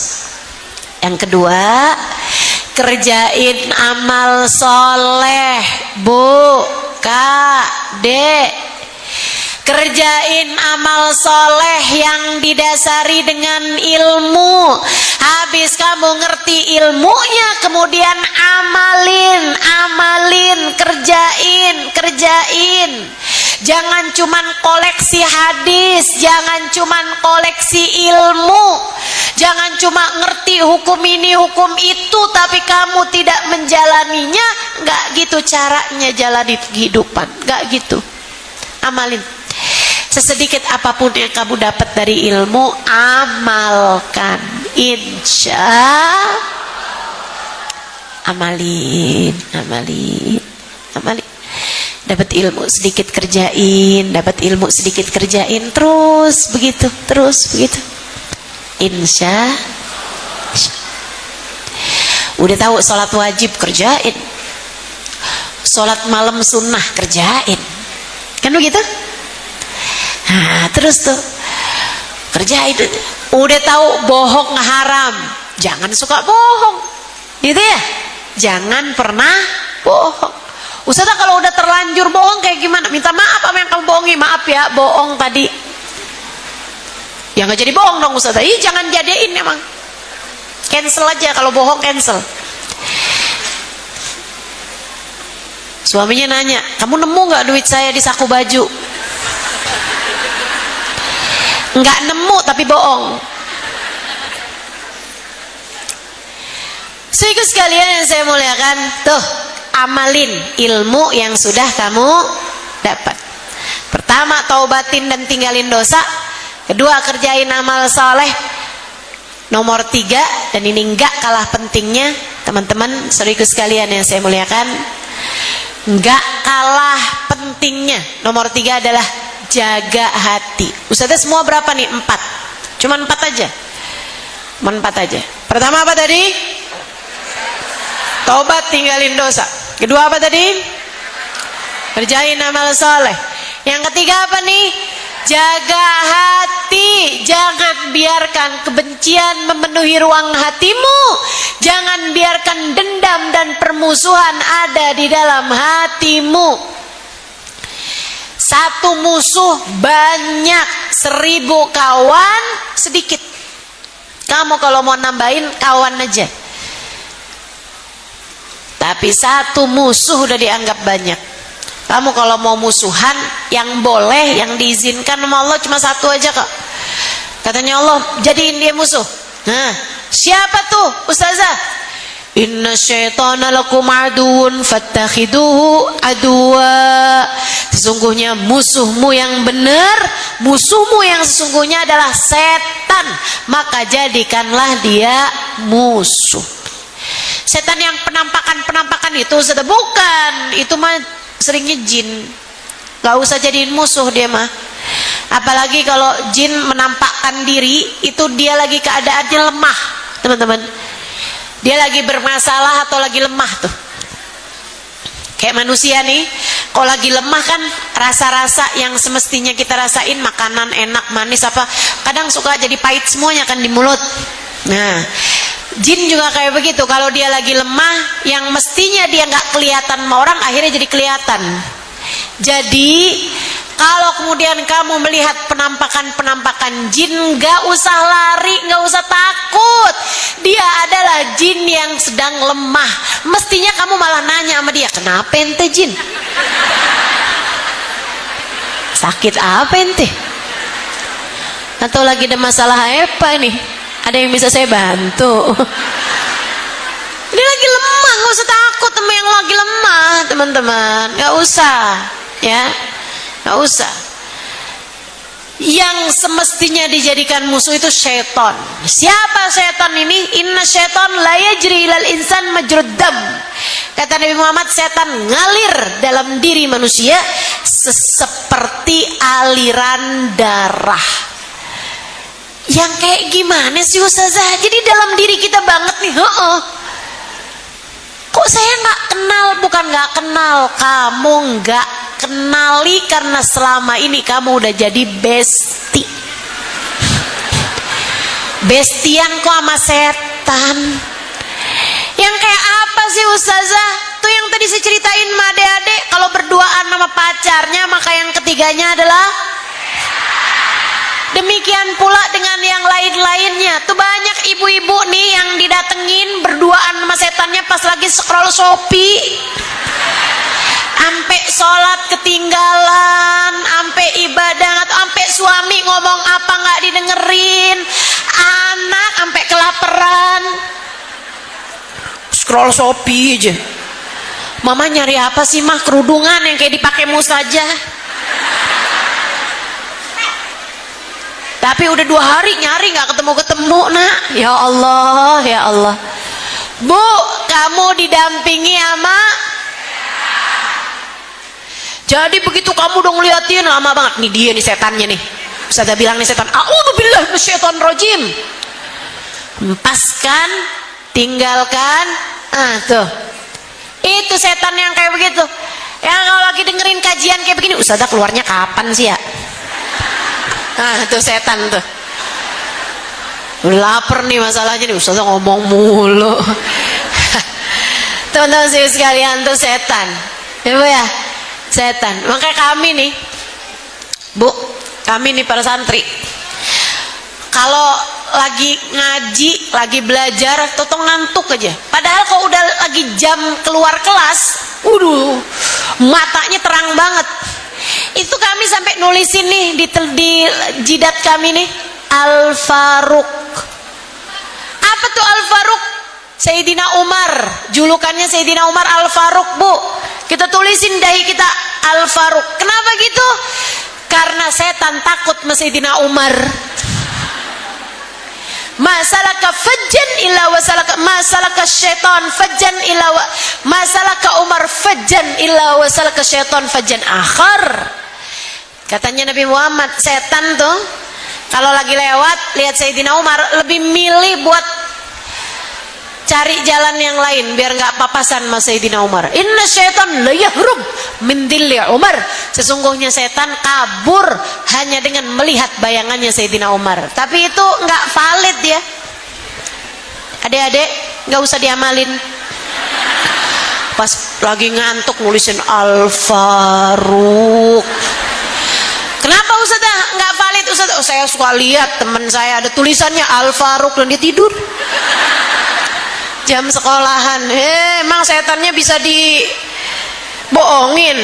Yang kedua, kerjain amal soleh, bu, kak, dek. Kerjain amal soleh yang didasari dengan ilmu. Habis kamu ngerti ilmunya, kemudian amalin, kerjain. Jangan cuman koleksi hadis, jangan cuman koleksi ilmu, jangan cuma ngerti hukum ini, hukum itu, tapi kamu tidak menjalaninya. Nggak gitu caranya jalani kehidupan, nggak gitu. amalin. Sesedikit apapun yang kamu dapat dari ilmu, amalkan. Amalin. Dapat ilmu sedikit kerjain, dapat ilmu sedikit kerjain, terus begitu. Insya. Udah tahu sholat wajib, kerjain. Sholat malam sunnah, kerjain. Kan begitu? Nah, terus tuh kerjain. Udah tahu bohong haram, jangan suka bohong, gitu ya. Jangan pernah bohong. Ustazah kalau udah terlanjur bohong kayak gimana? Minta maaf apa yang kamu bohongi, maaf ya bohong tadi. Ya nggak jadi bohong dong Ustazah. Ih, jangan jadiin emang. Cancel aja kalau bohong, cancel. Suaminya nanya, kamu nemu nggak duit saya di saku baju? Nggak nemu tapi bohong. Sehingga sekalian yang saya muliakan, tuh amalin ilmu yang sudah kamu dapat. Pertama, taubatin dan tinggalin dosa. Kedua, kerjain amal soleh. Nomor 3, dan ini nggak kalah pentingnya, teman-teman, saudaraku sekalian yang saya muliakan, nggak kalah pentingnya. Nomor 3 adalah jaga hati. Ustazah semua berapa nih? 4. Cuman 4 aja. Pertama apa tadi? Taubat, tinggalin dosa. Kedua apa tadi? Kerjain amal soleh. Yang ketiga apa nih? Jaga hati. Jangan biarkan kebencian memenuhi ruang hatimu. Jangan biarkan dendam dan permusuhan ada di dalam hatimu. Satu musuh banyak, 1000 kawan sedikit. Kamu kalau mau nambahin kawan aja. Tapi satu musuh udah dianggap banyak. Kamu kalau mau musuhan, yang boleh, yang diizinkan sama Allah cuma satu aja kok. Katanya Allah, jadiin dia musuh. Nah, siapa tuh Ustazah? Inna syaitana lakum aduun fattakhiduhu aduwa. Sesungguhnya musuhmu yang benar, musuhmu yang sesungguhnya adalah setan, maka jadikanlah dia musuh. Setan yang penampakan itu sudah bukan, itu mah seringnya jin. Gak usah jadiin musuh dia mah. Apalagi kalau jin menampakkan diri, itu dia lagi keadaannya lemah, teman-teman. Dia lagi bermasalah atau lagi lemah tuh. Kayak manusia nih, kalau lagi lemah kan rasa-rasa yang semestinya kita rasain, makanan enak, manis apa, kadang suka jadi pahit semuanya kan di mulut. Nah, jin juga kayak begitu. Kalau dia lagi lemah, yang mestinya dia nggak kelihatan sama orang, akhirnya jadi kelihatan. Jadi kalau kemudian kamu melihat penampakan jin, nggak usah lari, nggak usah takut. Dia adalah jin yang sedang lemah. Mestinya kamu malah nanya sama dia, kenapa ente jin? Sakit apa ente? Atau lagi ada masalah apa nih? Ada yang bisa saya bantu? Dia lagi lemah, nggak usah takut sama yang lagi lemah, teman-teman. Nggak usah, ya. Nggak usah. Yang semestinya dijadikan musuh itu syaitan. Siapa syaitan ini? Inna syaitan la yajri ilal insan majrud dam. Kata Nabi Muhammad, setan ngalir dalam diri manusia seperti aliran darah. Yang kayak gimana sih Ustazah? Jadi dalam diri kita banget nih. Kok saya nggak kenal? Bukan nggak kenal, kamu nggak kenali karena selama ini kamu udah jadi besti. Bestian kok sama setan. Yang kayak apa sih Ustazah? Tuh yang tadi saya ceritain sama adik-adik, kalau berduaan sama pacarnya, maka yang ketiganya adalah. Demikian pula dengan yang lain-lainnya. Tuh banyak ibu-ibu nih yang didatengin berduaan sama setannya pas lagi scroll Shopee. Ampe sholat ketinggalan, ampe ibadah, atau ampe suami ngomong apa nggak didengerin, anak ampe kelaparan, scroll Shopee aja. Mama nyari apa sih mah? Kerudungan yang kayak dipakai mustajah. Tapi udah 2 hari nyari nggak ketemu-ketemu, nak. Ya Allah, ya Allah. Bu, kamu didampingi sama. Jadi begitu kamu udah ngeliatin lama banget, nih dia nih setannya nih. Ustazah bilang nih setan, a'udzubillahi minasyaitonirrajim. Hempaskan, tinggalkan. Tuh. Itu setan yang kayak begitu. Yang kalau lagi dengerin kajian kayak begini, Ustazah keluarnya kapan sih ya? Tuh setan tuh. Udah lapar nih masalahnya nih, Ustazah ngomong mulu. Teman-teman sekalian, tuh setan. Ya Bu ya? Setan. Makanya kami nih, Bu, kami nih para santri, kalau lagi ngaji, lagi belajar, toto ngantuk aja. Padahal kalau udah lagi jam keluar kelas, matanya terang banget. Itu kami sampai nulisin nih di jidat kami nih, Al-Faruq. Apa tuh Al-Faruq? Sayyidina Umar, julukannya Sayyidina Umar Al-Faruq, Bu. Kita tulisin dahi kita Al-Faruq. Kenapa gitu? Karena setan takut sama Sayyidina Umar. Masalaka fajjan illa wasalaka, masalaka syaitan fajjan illa masalaka Umar fajjan illa wasalaka syaitan fajjan akhar. Katanya Nabi Muhammad, setan tuh kalau lagi lewat lihat Sayyidina Umar lebih milih buat cari jalan yang lain biar nggak papasan sama Sayyidina Umar. Inna syaitan la yahrub min dhilli Umar. Sesungguhnya setan kabur hanya dengan melihat bayangannya Sayyidina Umar. Tapi itu nggak valid ya. Adik-adik nggak usah diamalin. Pas lagi ngantuk nulisin Al-Faruq. Kenapa Ustazah nggak valid Ustazah? Saya suka lihat teman saya ada tulisannya Al-Faruq dan dia tidur. Jam sekolahan, emang setannya bisa dibohongin.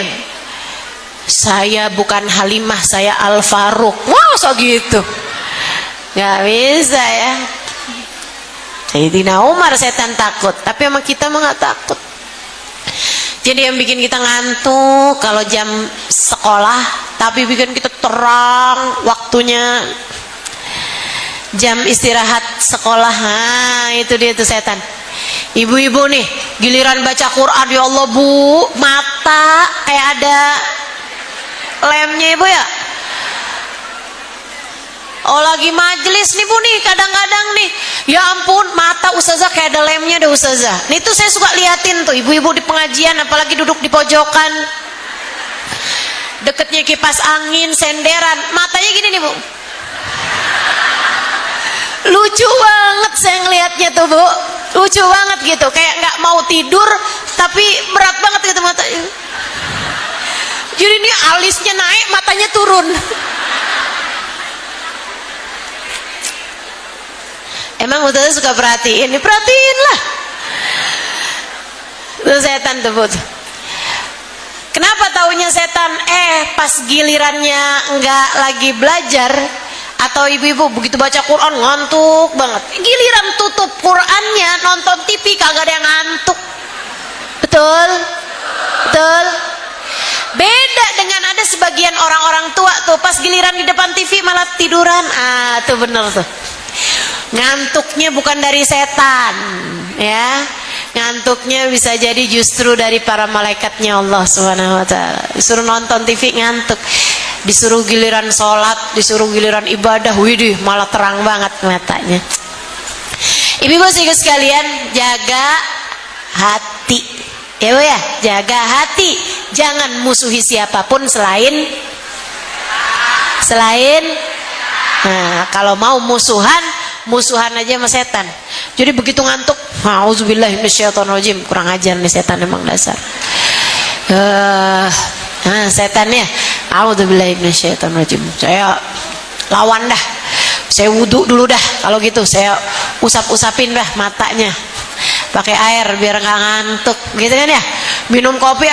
Saya bukan Halimah, saya Al-Faruq. Masa gitu? Gak bisa ya. Sayyidina Umar setan takut, tapi sama kita mah gak takut. Jadi yang bikin kita ngantuk kalau jam sekolah, tapi bikin kita terang waktunya jam istirahat sekolah. Itu dia tuh setan. Ibu-ibu nih giliran baca Quran, ya Allah Bu, mata kayak ada lemnya Ibu ya. Oh lagi majelis nih Bu nih, kadang-kadang nih, ya ampun mata Ustazah kayak ada lemnya deh Ustazah. Nih tuh saya suka liatin tuh ibu-ibu di pengajian, apalagi duduk di pojokan deketnya kipas angin, senderan, matanya gini nih Bu. Lucu banget saya ngelihatnya tuh Bu, lucu banget gitu, kayak nggak mau tidur tapi berat banget gitu matanya. Jadi ini alisnya naik, matanya turun. Emang Ustazah suka perhatiin? Perhatiin lah. Itu setan tuh Bu. Kenapa taunya setan? Pas gilirannya nggak lagi belajar, atau ibu-ibu begitu baca Quran ngantuk banget, giliran tutup Qurannya nonton TV kagak ada yang ngantuk. Betul? Betul? Beda dengan ada sebagian orang-orang tua tuh pas giliran di depan TV malah tiduran. Tuh bener tuh. Ngantuknya bukan dari setan ya. Ngantuknya bisa jadi justru dari para malaikatnya Allah Subhanahu wa taala. Disuruh nonton TV ngantuk. Disuruh giliran sholat, disuruh giliran ibadah, widih malah terang banget matanya. Ibu-ibu sekalian, jaga hati ya Bu ya, jaga hati, jangan musuhi siapapun selain kalau mau musuhan aja sama setan. Jadi begitu ngantuk, auzubillahi minasyaitonirrajim, kurang ajar nih setan emang dasar. Setannya, auzubillahi minasyaitonirrajim. Saya lawan dah. Saya wudhu dulu dah. Kalau gitu saya usap-usapin dah matanya pakai air biar nggak ngantuk, gitu kan ya. Minum kopi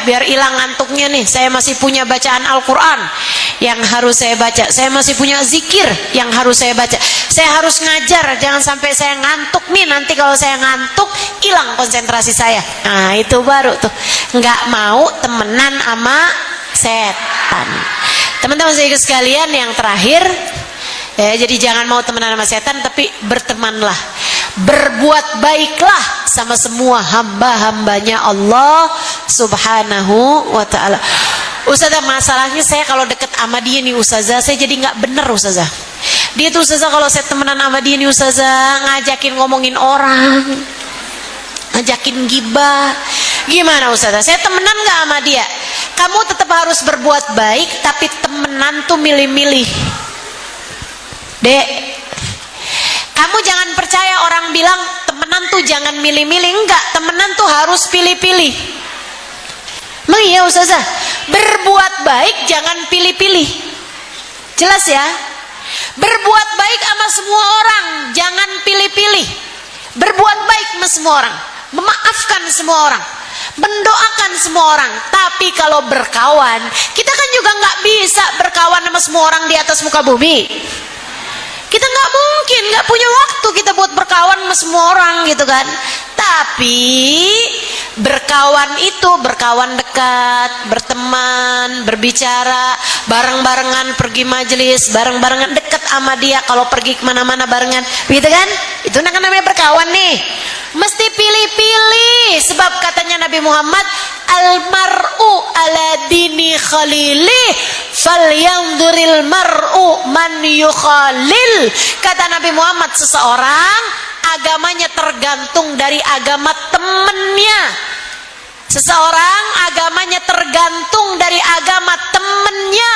biar hilang ngantuknya nih. Saya masih punya bacaan Al-Quran yang harus saya baca. Saya masih punya zikir yang harus saya baca. Saya harus ngajar, jangan sampai saya ngantuk nih. Nanti kalau saya ngantuk hilang konsentrasi saya. Nah itu baru tuh nggak mau temenan sama setan. Teman-teman saya sekalian, yang terakhir, Ya, jadi jangan mau temenan sama setan, tapi bertemanlah, berbuat baiklah sama semua hamba-hambanya Allah Subhanahu wa ta'ala. Ustazah, masalahnya saya kalau deket sama dia nih Ustazah, saya jadi nggak bener Ustazah. Dia tuh Ustazah kalau saya temenan sama dia nih Ustazah, ngajakin ngomongin orang, ngajakin gibah. Gimana Ustazah? Saya temenan nggak sama dia? Kamu tetap harus berbuat baik, tapi temenan tuh milih-milih. Dek, kamu jangan percaya orang bilang temenan tuh jangan milih-milih. Enggak, temenan tuh harus pilih-pilih. Emang iya Ustazah? Berbuat baik jangan pilih-pilih. Jelas ya? Berbuat baik sama semua orang, jangan pilih-pilih. Berbuat baik sama semua orang, memaafkan semua orang, mendoakan semua orang. Tapi kalau berkawan, kita kan juga nggak bisa berkawan sama semua orang di atas muka bumi. Kita nggak mungkin, nggak punya waktu kita buat berkawan sama semua orang gitu kan. Tapi berkawan itu berkawan dekat, berteman, berbicara, bareng-barengan pergi majelis, bareng-barengan dekat sama dia, kalau pergi kemana-mana barengan, gitu kan? Itu namanya berkawan nih. Mesti pilih-pilih, sebab katanya Nabi Muhammad, almar'u ala dini khalili falyanzuril mar'u man yukhalil. Kata Nabi Muhammad, seseorang agamanya tergantung dari agama temennya. Seseorang agamanya tergantung dari agama temennya.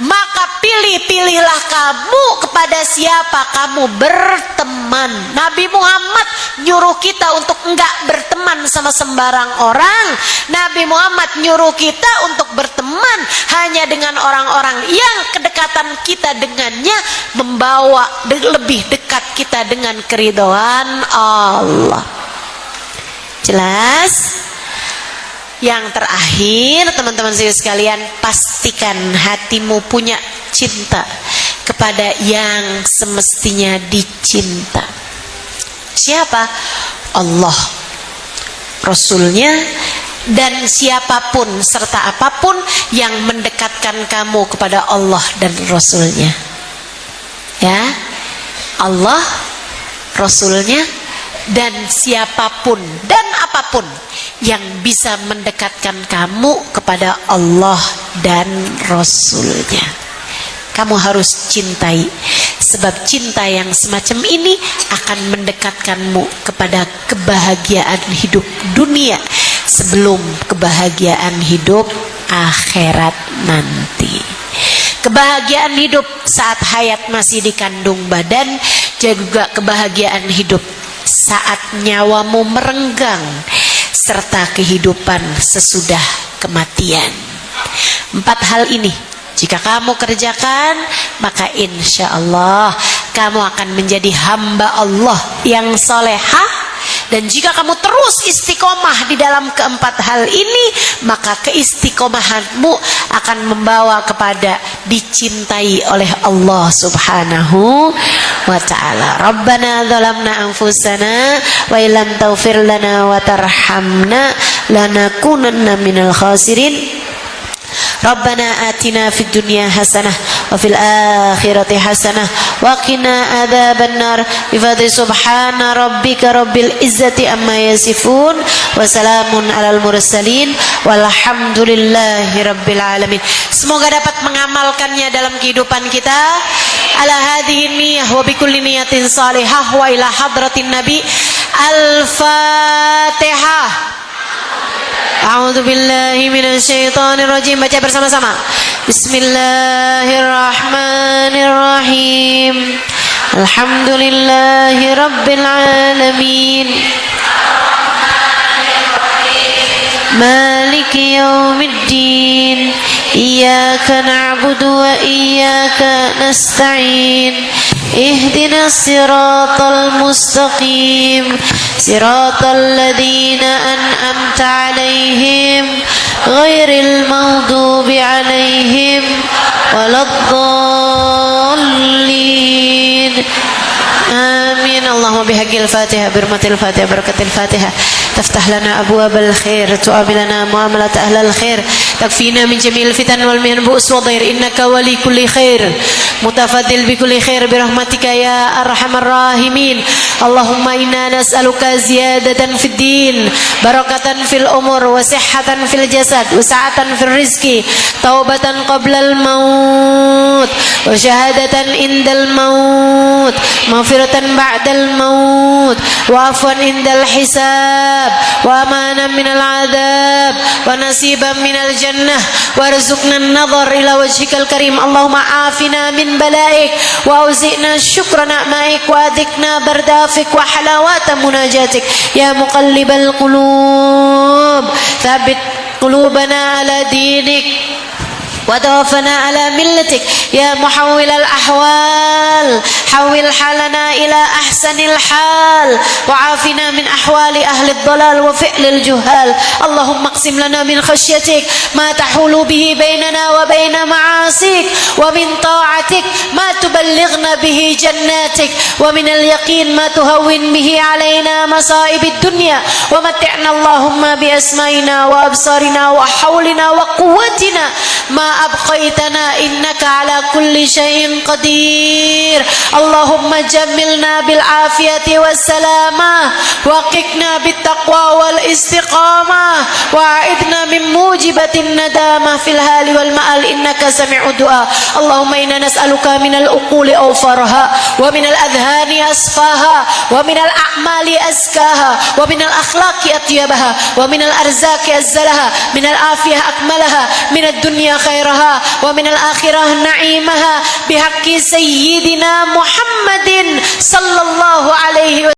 Maka pilih-pilihlah kamu kepada siapa kamu berteman. Nabi Muhammad nyuruh kita untuk enggak berteman sama sembarang orang. Nabi Muhammad nyuruh kita untuk berteman hanya dengan orang-orang yang kedekatan kita dengannya membawa lebih dekat kita dengan keridhaan Allah. Jelas? Yang terakhir, teman-teman sekalian, pastikan hatimu punya cinta kepada yang semestinya dicinta. Siapa? Allah, Rasulnya, dan siapapun serta apapun yang mendekatkan kamu kepada Allah dan Rasulnya. Ya, Allah, Rasulnya, dan siapapun dan apapun yang bisa mendekatkan kamu kepada Allah dan Rasulnya, kamu harus cintai. Sebab cinta yang semacam ini akan mendekatkanmu kepada kebahagiaan hidup dunia sebelum kebahagiaan hidup akhirat nanti. Kebahagiaan hidup saat hayat masih dikandung badan, juga kebahagiaan hidup saat nyawamu merenggang, serta kehidupan sesudah kematian. 4 hal ini jika kamu kerjakan, maka insya Allah kamu akan menjadi hamba Allah yang solehah. Dan jika kamu terus istiqomah di dalam keempat hal ini, maka keistiqomahanmu akan membawa kepada dicintai oleh Allah Subhanahu wa ta'ala. Rabbana zalamna anfusana wa illam taghfir lana wa tarhamna lanakunanna minal khasirin. Rabbana atina fid dunya hasanah wa fil akhirati hasanah wa qina adzabannar. Bi fadli subhana rabbika rabbil izzati amma yasifun wa salamun alal mursalin walhamdulillahi rabbil alamin. Semoga dapat mengamalkannya dalam kehidupan kita. Ala hadhihi niyyah wa bi kulli niyatin salihah wa ila hadratin nabi. Al-Fatihah. A'udzu billahi minasyaitonir rajim. Baca bersama-sama. Bismillahirrahmanirrahim. Alhamdulillahi rabbil alamin. Maliki yaumiddin. Iyyaka na'budu wa iyyaka nasta'in. Ihdinas siratal mustaqim, siratal ladzina an'amta 'alaihim ghairil maghdubi 'alaihim waladdallin. Amin. Allahumma bihaqqil Fatihah, birmatil Fatihah, barakatil Fatihah, taftah lana abwabal khair, tu'amilana muamalat ahlal khair, takfina min jamil fitan wal mihan bu'us wa dhair innaka wali kulli khair mutafadil bi kulli khair bi rahmatika ya arhamar rahimin. Allahumma inna nas'aluka ziyadatan fid din barakatan fil umur wa sihhatan fil jasad wa sa'atan fil rizqi taubatan qabla al maut wa syahadatan indal maut maghfiratan ba'dal maut wa afwan indal hisab wa amanan minal adab wa nasiban minal jannah warzuqna an-nadhar ila wajhikal karim. Allahumma afina min balaik wa auzi'na syukra ni'maik wa adikna bardafik wa halawata munajatik ya muqallibal qulub thabbit qulubana ala dinik وتوفنا على ملتك يا محول الأحوال حول حالنا إلى أحسن الحال وعافنا من أحوال أهل الضلال وفعل الجهال. اللهم اقسم لنا من خشيتك ما تحول به بيننا وبين معاصيك ومن طاعتك ما تبلغنا به جناتك ومن اليقين ما تهون به علينا مصائب الدنيا ومتعنا اللهم بأسمائنا وأبصارنا وحولنا وقوتنا ما أبقيتنا إنك على كل شيء قدير. اللهم جملنا بالعافية والسلامة وقنا بالتقوى والاستقامة وأعذنا من موجبة الندامة في الهال والمآل إنك سميع الدعاء. اللهم إنا نسألك من العقول أوفرها ومن الأذهان أصفاها ومن الأعمال أزكاها ومن الأخلاق أطيبها ومن الأرزاق أزلها من العافية أكملها من الدنيا خيرها ومن الآخرة نعيمها بحق سيدنا محمد صلى الله عليه وسلم.